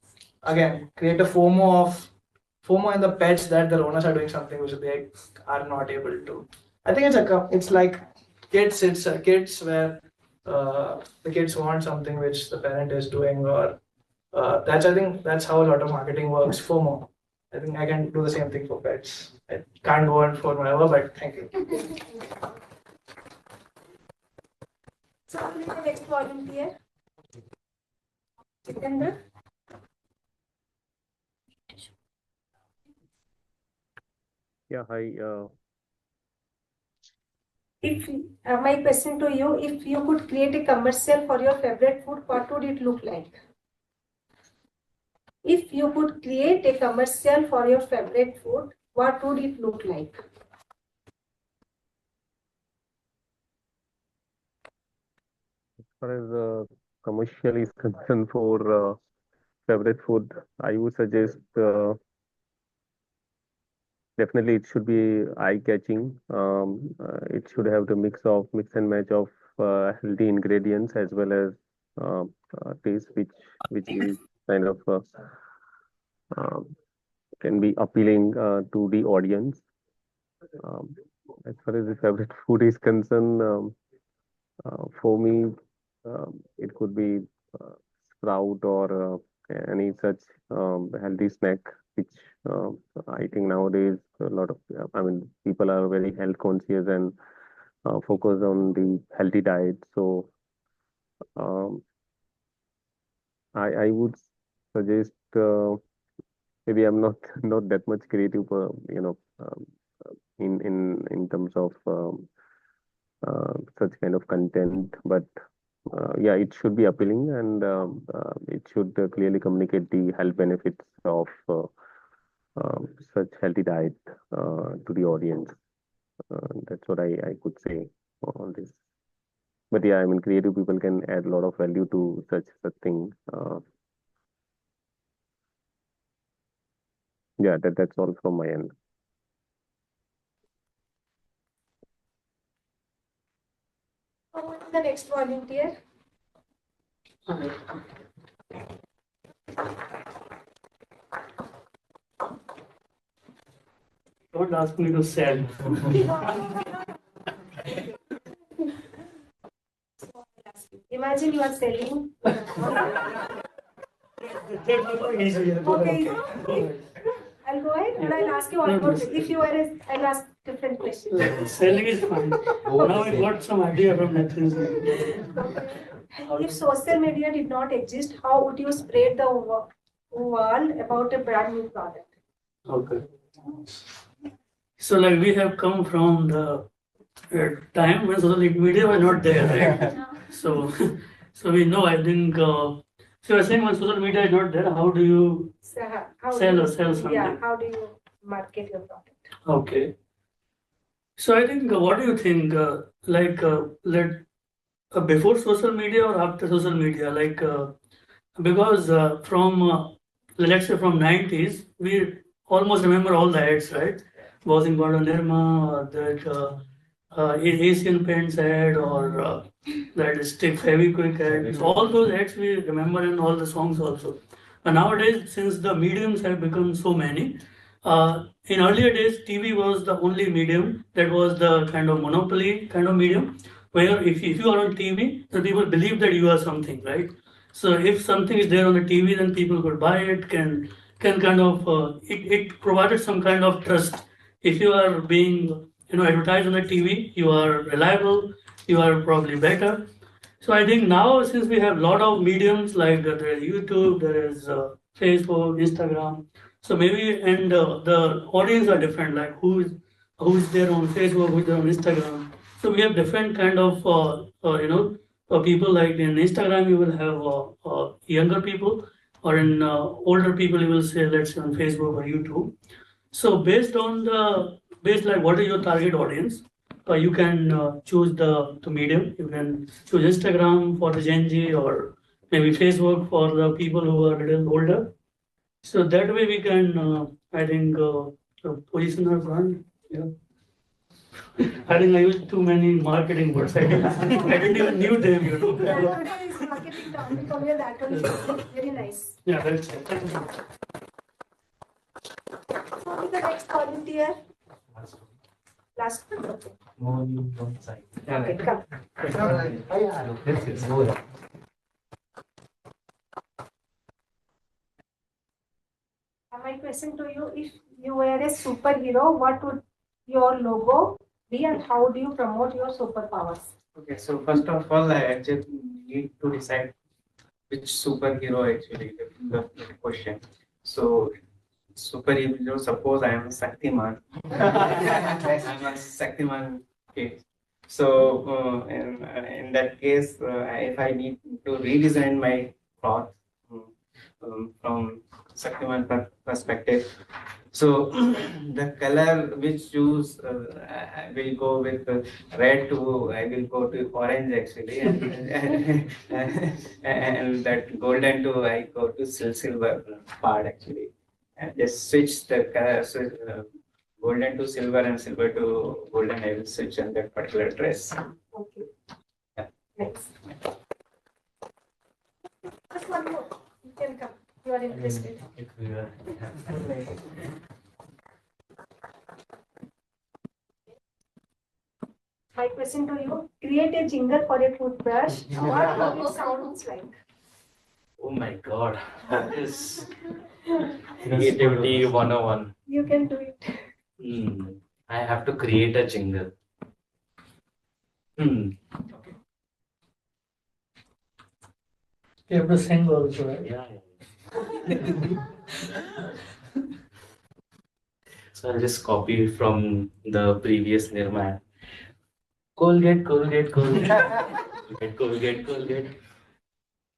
again create a FOMO in the pets that their owners are doing something which they are not able to. I think it's like kids. It's kids where the kids want something which the parent is doing, or I think that's how a lot of marketing works. FOMO. I think I can do the same thing for pets. I can't go on for forever, but thank you. So who will be the next volunteer? Jitendra? Yeah, hi. If my question to you, if you could create a commercial for your favorite food, what would it look like? If you could create a commercial for your favorite food, what would it look like? As far as commercial is concerned for favorite food, I would suggest definitely it should be eye-catching. It should have the mix and match of healthy ingredients as well as taste, which is kind of um, can be appealing to the audience. Um, as far as the favorite food is concerned, for me, it could be uh, sprout or any such healthy snack, which I think nowadays a lot of, I mean, people are very health conscious and focus on the healthy diet. So um, I would suggest maybe I'm not not that much creative, in terms of such kind of content, but yeah, it should be appealing and it should clearly communicate the health benefits of such healthy diet to the audience. That's what I could say on this. But yeah, I mean, creative people can add a lot of value to such thing. Yeah, that's all from my end. The next volunteer. Don't ask me to sell. Imagine you are selling. Okay. I'll go ahead and I'll ask you one more. If you are, I'll ask different questions. Selling is fine. Now I got some idea from Nitin. If social media did not exist, how would you spread the world about a brand new product? Okay. So like we have come from the time when social media was not there, right? So, so we know. I think. So you're saying when social media is not there, how do you sell something? Yeah, how do you market your product? Okay. So I think, what do you think? Before social media or after social media? Because from let's say from 90s, we almost remember all the ads, right? Wasn't Gordon Nirma or that Asian Paints ad or that stick Feviquick ad. So all those ads we remember and all the songs also. And nowadays, since the mediums have become so many, in earlier days, TV was the only medium that was the kind of monopoly kind of medium, where if you are on TV, the people believe that you are something, right? So if something is there on the TV, then people could buy it, can kind of it provided some kind of trust. If you are being advertised on the TV, you are reliable, you are probably better. So I think now since we have a lot of mediums like there is YouTube, there is Facebook, Instagram. So maybe and the audience are different. Like who's there on Facebook, who's there on Instagram. So we have different kind of people. Like in Instagram, you will have younger people, or in older people, you will say let's say on Facebook or YouTube. So based like what is your target audience, you can choose the medium. You can choose Instagram for the GenZ or maybe Facebook for the people who are a little older. So that way we can, I think, position our brand. Yeah. I think I used too many marketing words. I didn't even knew them. Today is marketing topic. That one is very nice. Yeah, that's it. So with the next volunteer. Last one. Okay, come. My question to you: if you were a superhero, what would your logo be, and how do you promote your superpowers? Okay, so first of all, I actually need to decide which superhero actually the question. So superhero, suppose I am Shaktiman. I'm a Shaktiman kid. So in that case, if I need to redesign my cloth from Shaktiman perspective, so the color which choose I will go with red to I will go to orange actually, and that golden to I go to silver part actually. And just switch the color. So, golden to silver and silver to golden, I will switch in that particular dress. Okay. Next. Just one more. You can come. You are interested. My question to you, create a jingle for a toothbrush. What would it sound like? Oh my god, that is creativity 101. You can do it. I have to create a jingle. You have to sing also, right? Yeah. So I'll just copy from the previous Nirman. Colgate, Colgate, Colgate. Colgate, Colgate, Colgate.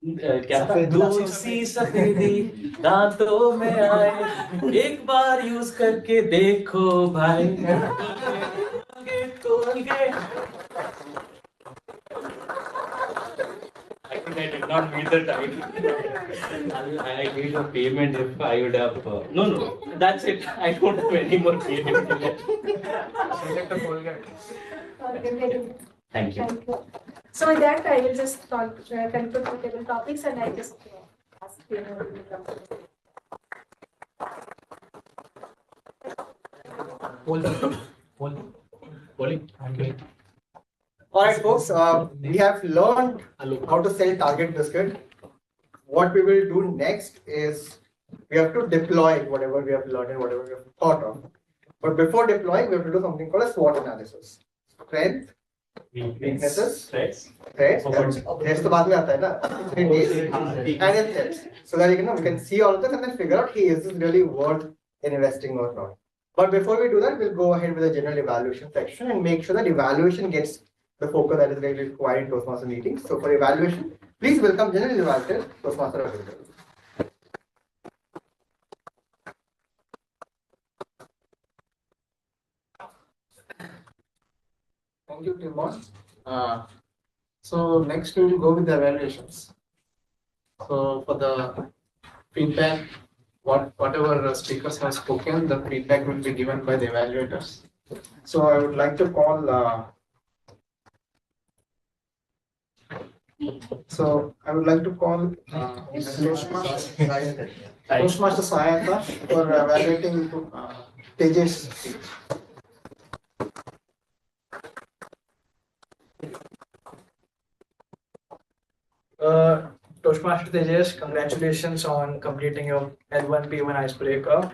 क्या दूसरी सफेदी दांतों में आए एक बार use करके देखो भाई Colgate. I did not meet the time. I need a payment if I would have. No, that's it. I don't have any more creativity. Thank you. So with that, I will just conclude the table topics and I just ask you. Alright folks, we have learned how to sell target biscuit. What we will do next is we have to deploy whatever we have learned and whatever we have thought of. But before deploying, we have to do something called a SWOT analysis. Strength, weaknesses, threats, threats तो बाद में आता है ना, and then threats. So that we can see all of this and then figure out, hey, is this really worth investing or not? But before we do that, we'll go ahead with the general evaluation section and make sure that evaluation gets the focus that is really required in Toastmaster meetings. So for evaluation, please welcome General Evaluator, Toastmaster Ravindra. Thank you, Timon. So next we will go with the evaluations. So for the feedback, whatever speakers have spoken, the feedback will be given by the evaluators. So I would like to call. Toastmaster Saiakash for evaluating Tejesh speech. Toastmaster Tejesh, congratulations on completing your L1 P1 icebreaker.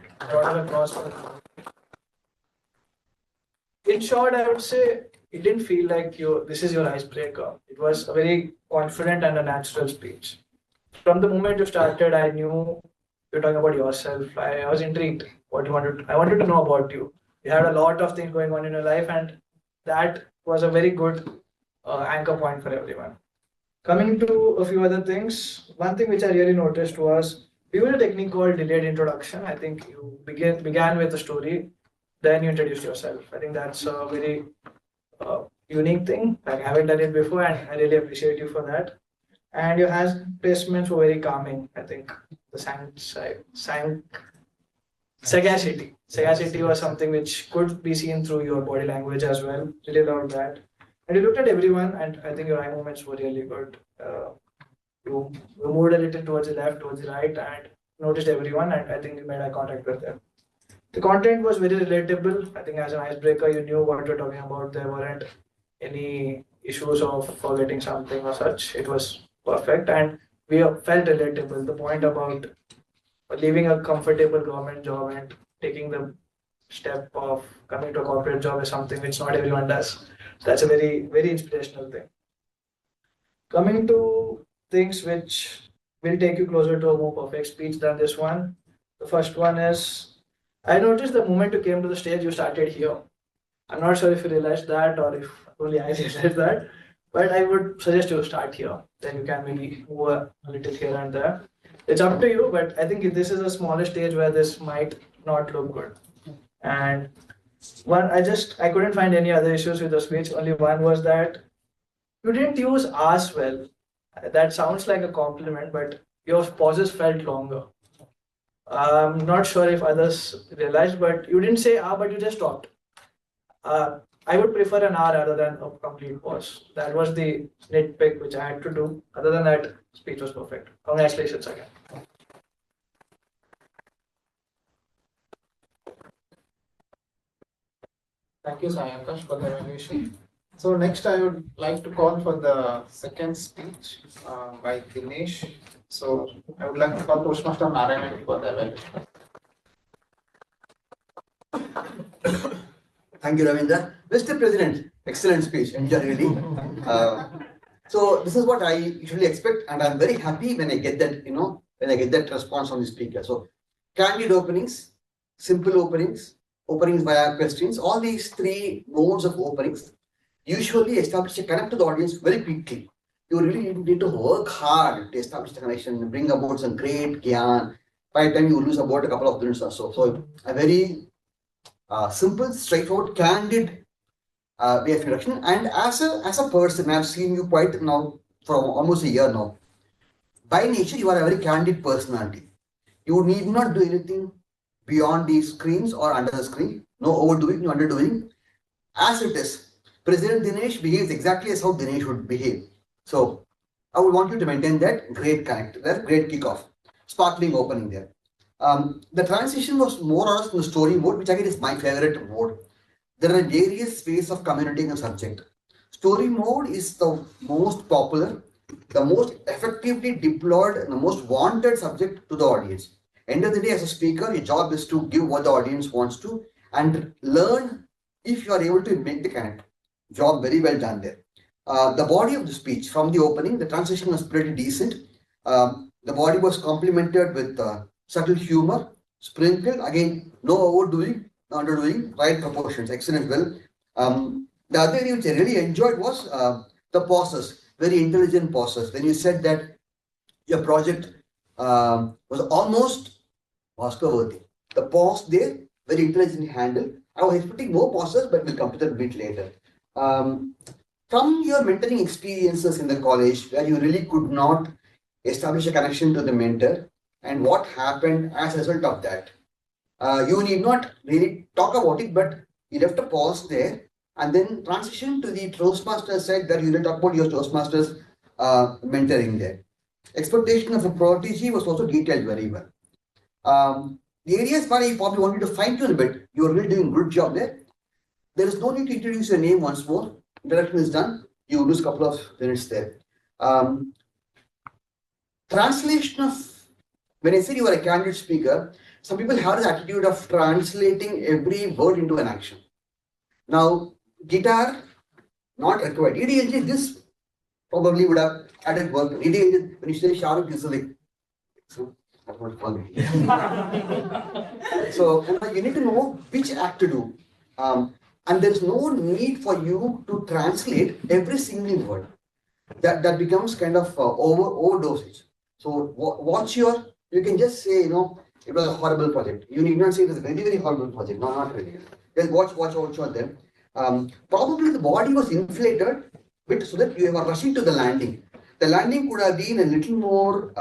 In short, I would say it didn't feel like this is your icebreaker. It was a very confident and a natural speech. From the moment you started, I knew you're talking about yourself. I was intrigued. I wanted to know about you. You had a lot of things going on in your life, and that was a very good anchor point for everyone. Coming to a few other things, one thing which I really noticed was we used a technique called delayed introduction. I think you began with a story, then you introduced yourself. I think that's a very unique thing. Like, I haven't done it before, and I really appreciate you for that. And your hand placements were very calming. I think the sagacity was something which could be seen through your body language as well. Really loved that. And you looked at everyone, and I think your eye movements were really good. You moved a little towards the left, towards the right, and noticed everyone, and I think you made eye contact with them. The content was very relatable. I think as an icebreaker, you knew what you're talking about. There weren't any issues of forgetting something or such. It was perfect, and we felt relatable. The point about leaving a comfortable government job and taking the step of coming to a corporate job is something which not everyone does. That's a very, very inspirational thing. Coming to things which will take you closer to a more perfect speech than this one. The first one is, I noticed the moment you came to the stage, you started here. I'm not sure if you realized that or if only I realized that, but I would suggest you start here. Then you can maybe move a little here and there. It's up to you, but I think this is a smaller stage where this might not look good. And I couldn't find any other issues with the speech. Only one was that you didn't use "as" well. That sounds like a compliment, but your pauses felt longer. I'm not sure if others realized, but you didn't say but you just talked. I would prefer an rather than a complete pause. That was the nitpick which I had to do. Other than that, speech was perfect. Congratulations again. Thank you, Saiakash, for the evaluation. So next, I would like to call for the second speech by Dinesh. So I would like to call Toastmaster Narayanan for the evaluation. Thank you, Ravindra. Mr. President, excellent speech. Enjoy really. So this is what I usually expect, and I'm very happy when I get that, when I get that response from the speaker. So candid openings, simple openings, openings via questions, all these three modes of openings usually establish a connect to the audience very quickly. You really need to work hard to establish the connection, bring about some great gyan. By the time you lose about a couple of minutes or so. So a very simple, straightforward, candid way of introduction. And as a person, I've seen you quite now for almost a year now. By nature, you are a very candid personality. You need not do anything beyond the screens or under the screen. No overdoing, no underdoing. As it is, President Dinesh behaves exactly as how Dinesh would behave. So I would want you to maintain that great connect, that great kickoff, sparkling opening there. The transition was more or less in the story mode, which again is my favorite mode. There are various ways of communicating a subject. Story mode is the most popular, the most effectively deployed, and the most wanted subject to the audience. End of the day, as a speaker, your job is to give what the audience wants to and learn if you are able to make the connect. Job very well done there. The body of the speech from the opening, the transition was pretty decent. The body was complemented with subtle humor, sprinkled, again, no overdoing, no underdoing, right proportions, excellent well. The other thing which I really enjoyed was the pauses, very intelligent pauses. When you said that your project was almost Oscar worthy, the pause there, very intelligently handled. I was expecting more pauses, but we'll come to that a bit later. From your mentoring experiences in the college, where you really could not establish a connection to the mentor, and what happened as a result of that. You need not really talk about it, but you left a pause there and then transition to the Toastmasters side where you will talk about your Toastmasters mentoring there. Expectation of a protege was also detailed very well. The areas where you probably wanted to fine tune a bit, you are really doing a good job there. There is no need to introduce your name once more. Introduction is done. You lose a couple of minutes there. Translation of, when I say you are a candid speaker, some people have this attitude of translating every word into an action. Now, guitar, not required. EDLG, this probably would have added work. EDLG, when you say Shahrukh, this is like, so you need to know which act to do. And there is no need for you to translate every single word. That becomes kind of overdosage. So watch you can just say, it was a horrible project. You need not say it was a very, very horrible project. No, not really. Just watch them. Probably the body was inflated bit so that you were rushing to the landing. The landing could have been a little more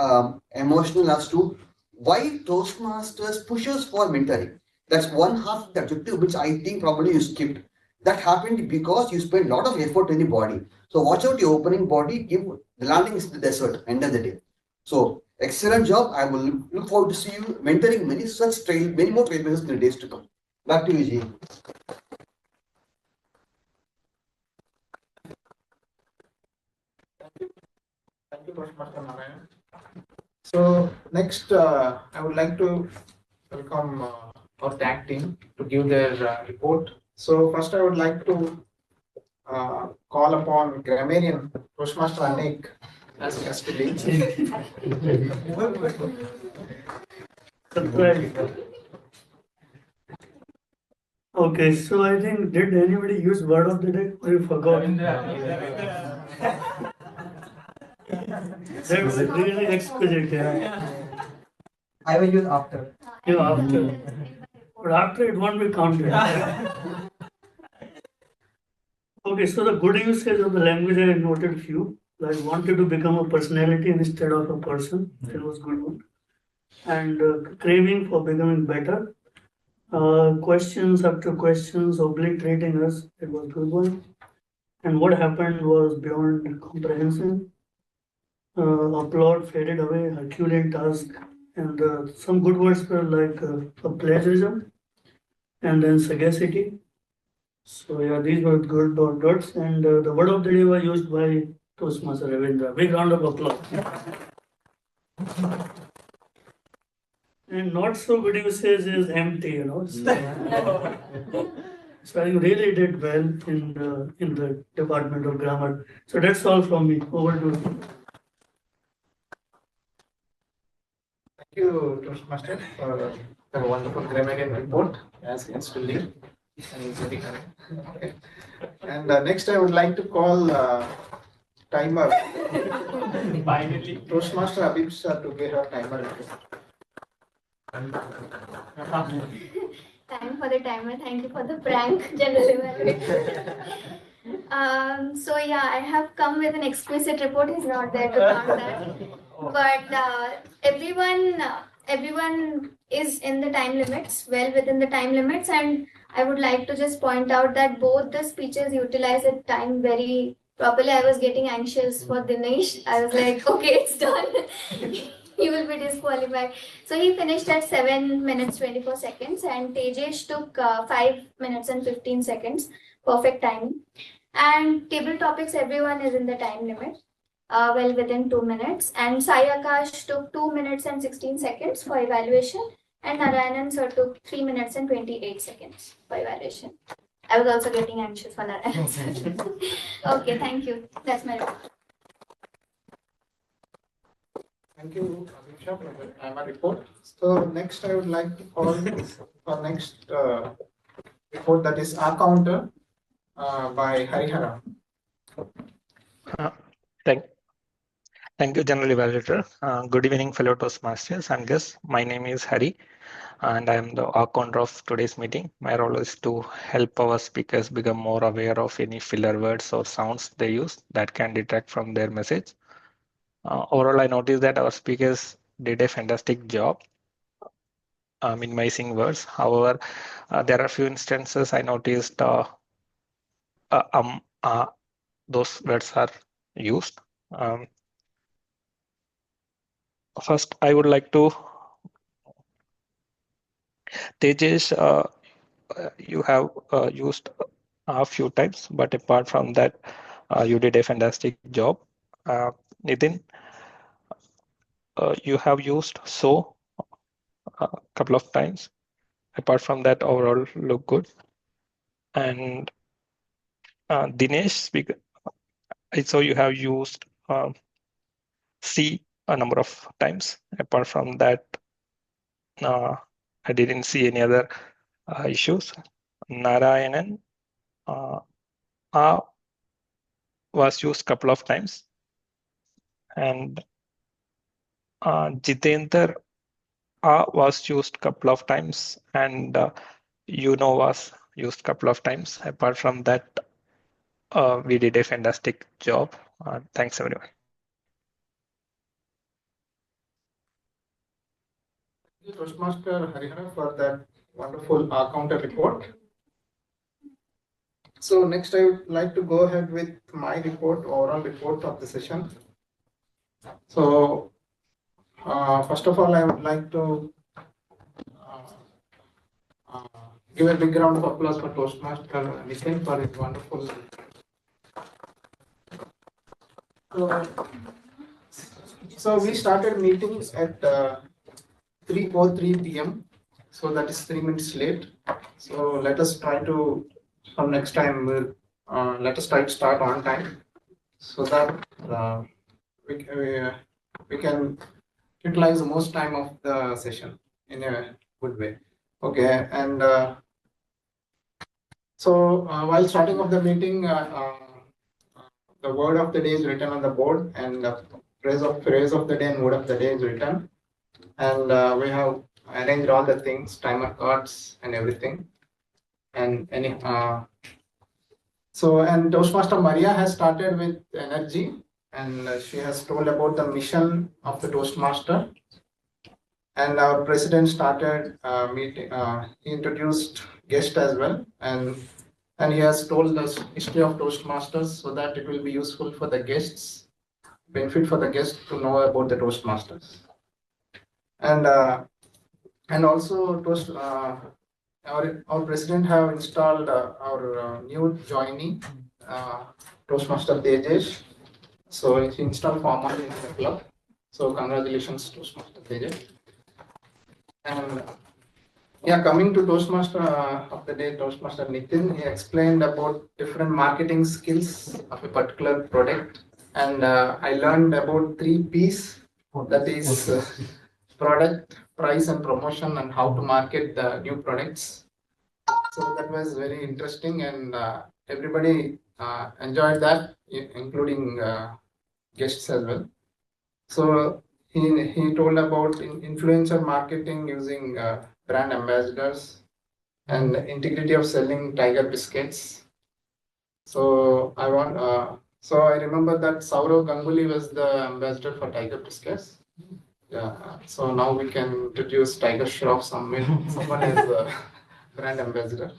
emotional as to why Toastmasters pushes for mentoring. That's one half of the objective, which I think probably you skipped. That happened because you spent a lot of effort in the body. So watch out your opening body, give the landing is the desert, end of the day. So excellent job. I will look forward to see you mentoring many more trailblazers in the days to come. Back to you, G. Thank you, Toastmaster Narayanan. So next, I would like to welcome our tag team to give their report. So first, I would like to call upon grammarian Toastmaster Anik as a guest to lead. Okay, so I think, did anybody use word of the day or you forgot? That's really exquisite, yeah. I will use after. Yeah, after. But after it won't be counted. Okay, so the good usage of the language I noted few. Like wanted to become a personality instead of a person. That was good one. and craving for becoming better. Questions after questions obliterating us. It was good one. And what happened was beyond comprehension. Applaud faded away, Herculean task, and some good words were like plagiarism and then sagacity. So yeah, these were good dots, and the word of the day was used by Toastmaster Ravindra. Big round of applause. And not so good usage is empty, you know. So I really did well in the department of grammar. So that's all from me. Over to you. Thank you, Toastmaster, for the wonderful grammarian report as yesterday. Okay. And next, I would like to call timer. Finally, Toastmaster Abib sir to get her timer. Time for the timer. Thank you for the prank, General. So yeah, I have come with an explicit report. He's not there to count that. But everyone is in the time limits, well within the time limits, and I would like to just point out that both the speeches utilize the time very properly. I was getting anxious for Dinesh. I was like, okay, it's done. He will be disqualified. So he finished at 7 minutes 24 seconds, and Tejesh took 5 minutes and 15 seconds. Perfect timing. And table topics, everyone is in the time limit, well within 2 minutes. And Saiakash took 2 minutes and 16 seconds for evaluation, and Narayanan sir took 3 minutes and 28 seconds for evaluation. I was also getting anxious for Narayanan sir. Okay, thank you. That's my report. Thank you, Abhisha, for the timer report. So next, I would like to call for next report, that is our counter by Harihara. Thank you, General Evaluator. Good evening, fellow Toastmasters and guests. My name is Hari, and I am the counter of today's meeting. My role is to help our speakers become more aware of any filler words or sounds they use that can detract from their message. Overall, I noticed that our speakers did a fantastic job minimizing words. However, there are a few instances I noticed those words are used. First, I would like to, Tejesh, you have used a few times, but apart from that, you did a fantastic job. Nitin, you have used so a couple of times. Apart from that, overall look good. And Dinesh, I saw you have used C a number of times. Apart from that, I didn't see any other issues. Narayanan was used a couple of times. And Jitendra was used a couple of times, and was used a couple of times. Apart from that, we did a fantastic job. Thanks, everyone. Thank you, Toastmaster Harihara, for that wonderful counter report. So next, I would like to go ahead with my report, overall report of the session. So first of all, I would like to give a big round of applause for Toastmaster Nitin for his wonderful. So we started meetings at 3:03 p.m. So that is 3 minutes late. So let us try to, from next time, let us try to start on time, so that we can utilize the most time of the session in a good way. Okay, and so while starting off the meeting, the word of the day is written on the board, and the phrase of the day and word of the day is written, and we have arranged all the things, timer cards and everything, and and Toastmaster Maria has started with energy, and she has told about the mission of the Toastmaster. And our president started meeting. He introduced guests as well, and he has told us history of Toastmasters so that it will be useful for the guests, benefit for the guests to know about the Toastmasters. And also our president have installed our new joinee, Toastmaster Tejesh. So he installed formally in the club. So congratulations, Toastmaster Tejesh. And yeah, coming to Toastmaster of the day, Toastmaster Nitin, he explained about different marketing skills of a particular product, and I learned about 3 P's. That is product, price, and promotion, and how to market the new products. So that was very interesting, and everybody enjoyed that, including guests as well. So he told about influencer marketing using brand ambassadors and integrity of selling Tiger biscuits. So I remember that Saurav Ganguly was the ambassador for Tiger biscuits. Yeah. So now we can introduce Tiger Shroff, someone as a brand ambassador.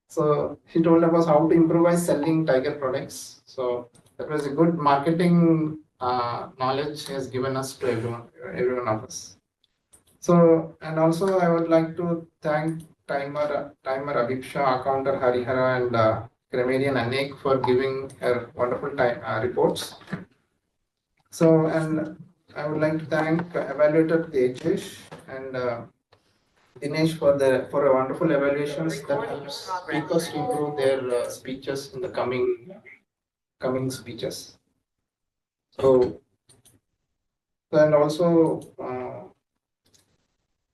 So he told us how to improvise selling Tiger products. So that was a good marketing knowledge he has given us to everyone of us. So, and also I would like to thank timer Abhiksha, accountant Harihara, and grammarian Anek for giving her wonderful reports. So, and I would like to thank evaluator Tejesh and Dinesh for a wonderful evaluations that helps speakers to improve their speeches in the coming speeches. So, and also,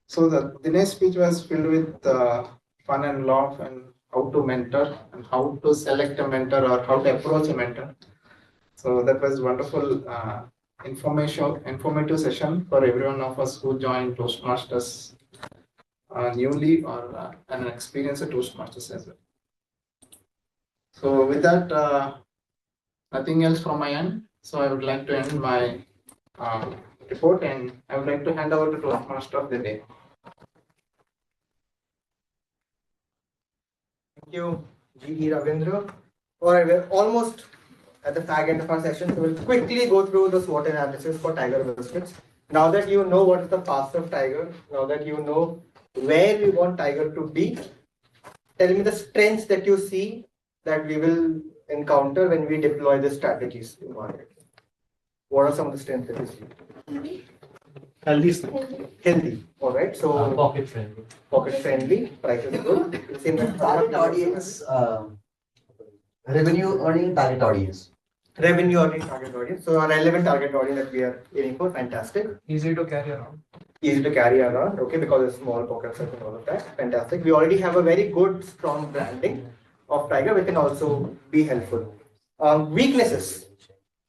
so the Dinesh speech was filled with fun and laugh, and how to mentor and how to select a mentor or how to approach a mentor. So that was wonderful informative session for every one of us who joined Toastmasters newly or an experienced Toastmasters as well. So with that, nothing else from my end. So I would like to end my report, and I would like to hand over to Toastmaster of the day. Thank you, GE Ravindra. All right, we're almost at the fag end of our session, so we'll quickly go through the SWOT analysis for Tiger biscuits. Now that you know what is the past of Tiger, now that you know where we want Tiger to be, tell me the strengths that you see that we will encounter when we deploy the strategies in market. What are some of the strengths that you see? Healthy. All right. So pocket friendly. Pocket friendly. Price is good. Same as target audience. Revenue earning target audience. Revenue earning target audience. So a relevant target audience that we are aiming for. Fantastic. Easy to carry around. Easy to carry around. Okay, because it's small pocket size and all of that. Fantastic. We already have a very good, strong branding of Tiger, which can also be helpful. Weaknesses.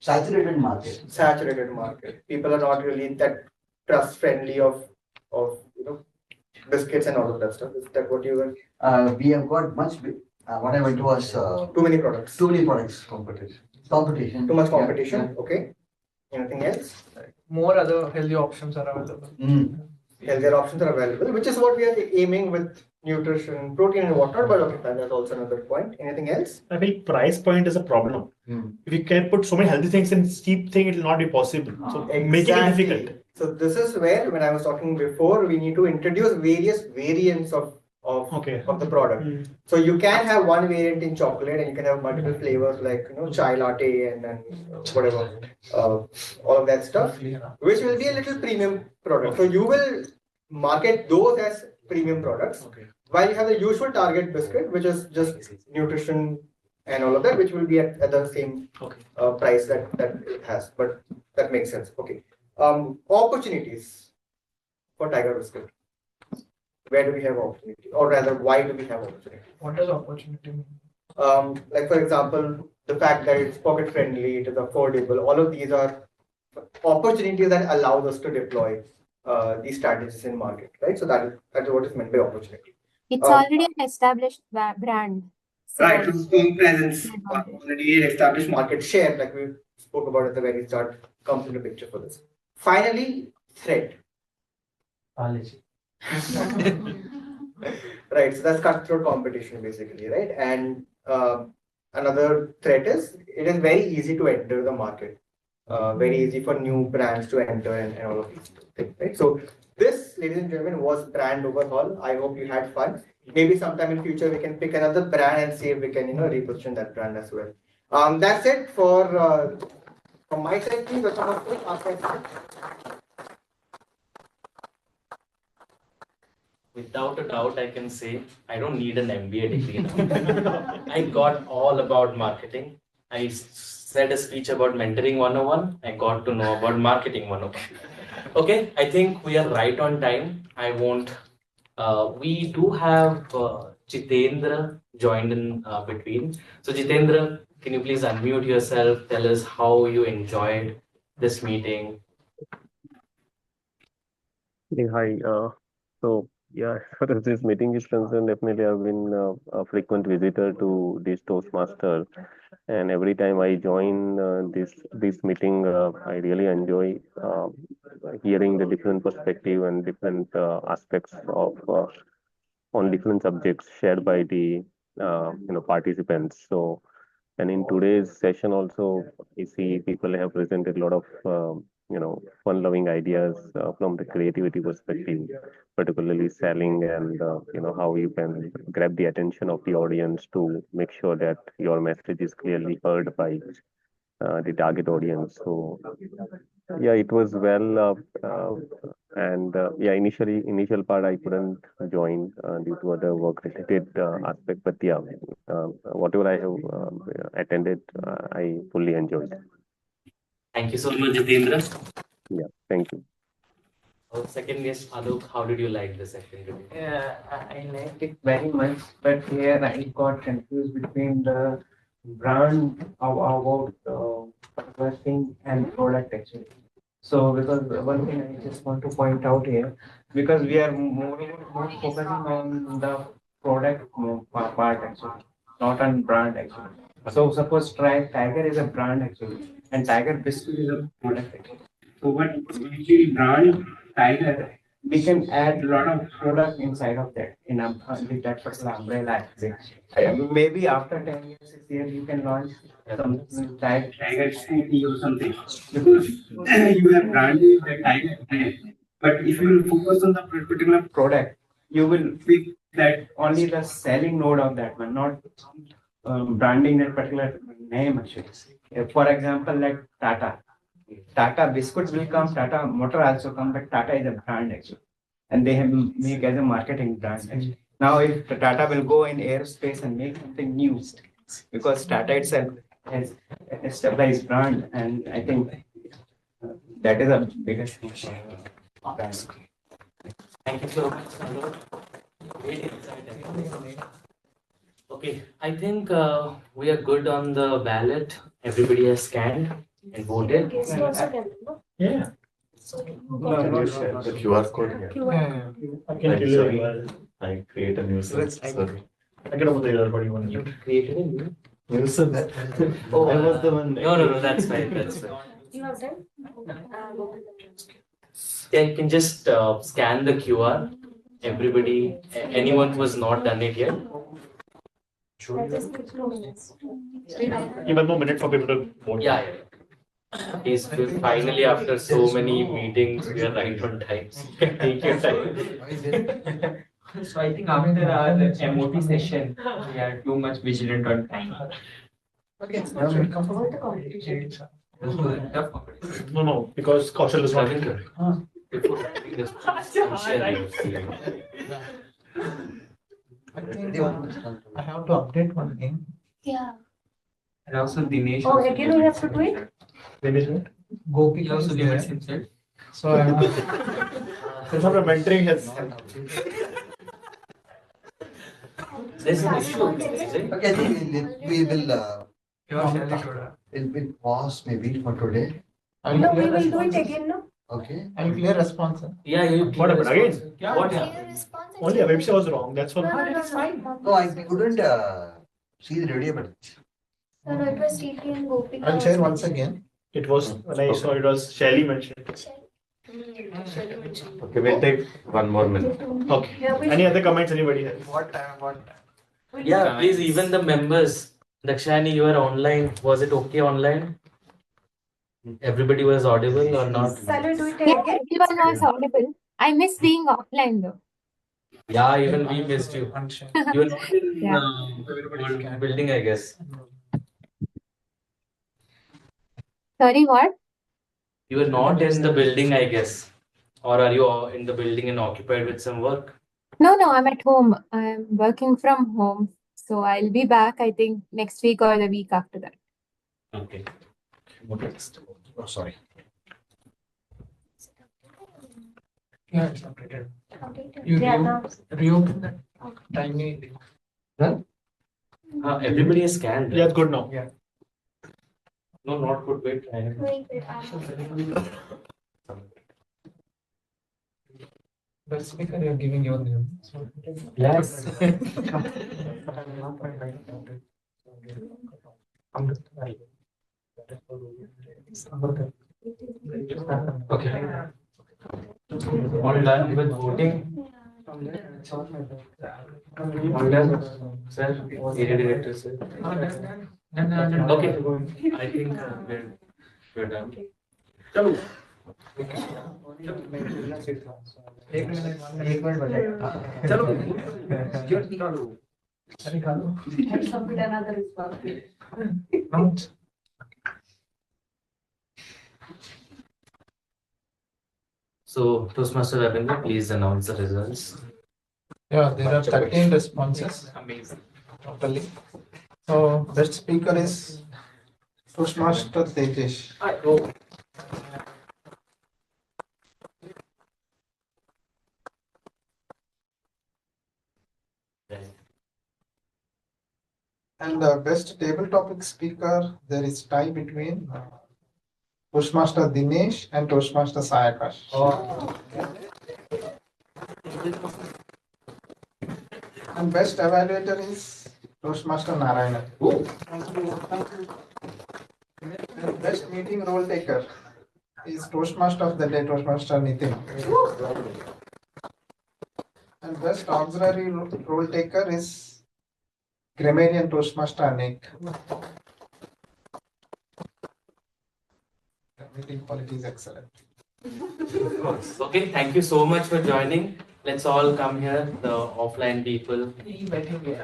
Saturated market. Saturated market. People are not really that trust friendly of biscuits and all of that stuff. Is that what you were? We have got much. What I went to was too many products. Too many products. Competition. Too much competition. Yeah. Okay. Anything else? More other healthy options are available. Healthier options are available, which is what we are aiming with nutrition, protein, and whatnot. But okay, that's also another point. Anything else? I think price point is a problem. If you can put so many healthy things in cheap thing, it will not be possible. So making it difficult. So this is where, when I was talking before, we need to introduce various variants of the product. So you can have one variant in chocolate, and you can have multiple flavors like chai latte and whatever, all of that stuff, which will be a little premium product. So you will market those as premium products, while you have the usual target biscuit, which is just nutrition and all of that, which will be at the same price that it has. But that makes sense. Okay. Opportunities for Tiger biscuit. Where do we have opportunity, or rather, why do we have opportunity? What does opportunity mean? Like for example, the fact that it's pocket friendly, it is affordable. All of these are opportunities that allow us to deploy these strategies in market, right? So that is what is meant by opportunity. It's already an established brand. So right, so presence, already established market share, like we spoke about at the very start, comes into picture for this. Finally, threat. College. Right, so that's cutthroat competition basically, right? And another threat is it is very easy to enter the market, very easy for new brands to enter and all of these things, right? So this, ladies and gentlemen, was brand overhaul. I hope you had fun. Maybe sometime in future we can pick another brand and see if we can reposition that brand as well. That's it for from my side. Please, Without a doubt, I can say I don't need an MBA degree now. I got all about marketing. I said a speech about mentoring 101. I got to know about marketing 101. Okay, I think we are right on time. I won't. We do have Jitendra joined in between. So, Jitendra, can you please unmute yourself? Tell us how you enjoyed this meeting. Hey, hi. So yeah, as far as this meeting is concerned, definitely I've been a frequent visitor to this Toastmaster, and every time I join this meeting, I really enjoy hearing the different perspective and different aspects of on different subjects shared by the participants. So, and in today's session also, we see people have presented a lot of fun-loving ideas from the creativity perspective, particularly selling and how you can grab the attention of the audience to make sure that your message is clearly heard by the target audience. So yeah, it was well, and yeah, initial part I couldn't join due to other work related aspect, but yeah, whatever I have attended, I fully enjoyed. Thank you so much, Jitendra. Yeah, thank you. Second guest, Alok, how did you like the session today? Yeah, I liked it very much, but here I got confused between the brand about marketing and product actually. So because one thing I just want to point out here, because we are more focusing on the product part actually, not on brand actually. So suppose Tiger is a brand actually, and Tiger Biscuit is a product actually. So what we brand Tiger, we can add a lot of product inside of that in with that particular umbrella actually. Maybe after 10 years, 6 years, you can launch something like Tiger Scooty or something. Because you have branded the Tiger brand. But if you will focus on the particular product, you will pick that only the selling node of that one, not branding that particular name actually. For example, like Tata. Tata biscuits will come, Tata motor also come, but Tata is a brand actually. And they have make as a marketing brand actually. Now if Tata will go in aerospace and make something new, because Tata itself has a stabilized brand, and I think that is the biggest thing. Thank you so much. Great insight. Okay, I think we are good on the ballot. Everybody has scanned and voted. Yeah. The QR code here. I can tell you. I create a nuisance. Sorry. I can open the other body one. You created a new nuisance. Oh, I was the one. No, that's fine. That's fine. You have done? Yeah, you can just scan the QR. Everybody, anyone who has not done it yet. Give us 1 minute for people to vote. Yeah. He's finally, after so many meetings, we are right on time. Take your time. So I think after the MOT session, we are too much vigilant on time. Okay. No, because Kaushal is not here. I think I have to update one again. Yeah. And also Dinesh. Oh, again we have to do it? Dinesh, Gopi also limits himself. So I have there's not a mentoring has. There's an issue. Okay, I think we will we'll pause maybe for today. No, we will do it again, no? Okay. I'll clear response. Yeah, you What happened again? Yeah. What happened? Only a website was wrong. That's all. It's fine. No, I couldn't see the radio button. No, it was TT and Gopi. I'll share once again. It was when I saw it was Shelly mentioned. Okay, we'll take 1 more minute. Okay. Any other comments anybody has? What time? What time? Yeah, please, even the members. Dakshani, you are online. Was it okay online? Everybody was audible or not? Shall we do it again? Everyone was audible. I miss being offline though. Yeah, even we missed you. You were not in Yeah. old building, I guess. Sorry, what? You were not in the building, I guess. Or are you all in the building and occupied with some work? No, I'm at home. I'm working from home. So I'll be back, I think, next week or the week after that. Okay. Oh, sorry. Yeah, it's updated. You reopen that tiny link. Everybody is scanned. Yeah, it's good now. Yeah. No, not good. Wait. The speaker you're giving your name. Yes. Okay. All done with voting. All done, sir. Area director, sir. Okay. I think we're done. चलो So, Toastmaster Ravindra, please announce the results. Yeah, there are 13 responses. Amazing. Totally. So, best speaker is Toastmaster Tejesh. And best table topic speaker, there is tie between Toastmaster Dinesh and Toastmaster Saiakash. And best evaluator is Toastmaster Narayanan. And best meeting role taker is Toastmaster of the Day, Toastmaster Nitin. And best auxiliary role taker is Grammarian Toastmaster Anik. The meeting quality is excellent. Okay, thank you so much for joining. Let's all come here. The offline people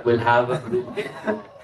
will have a group.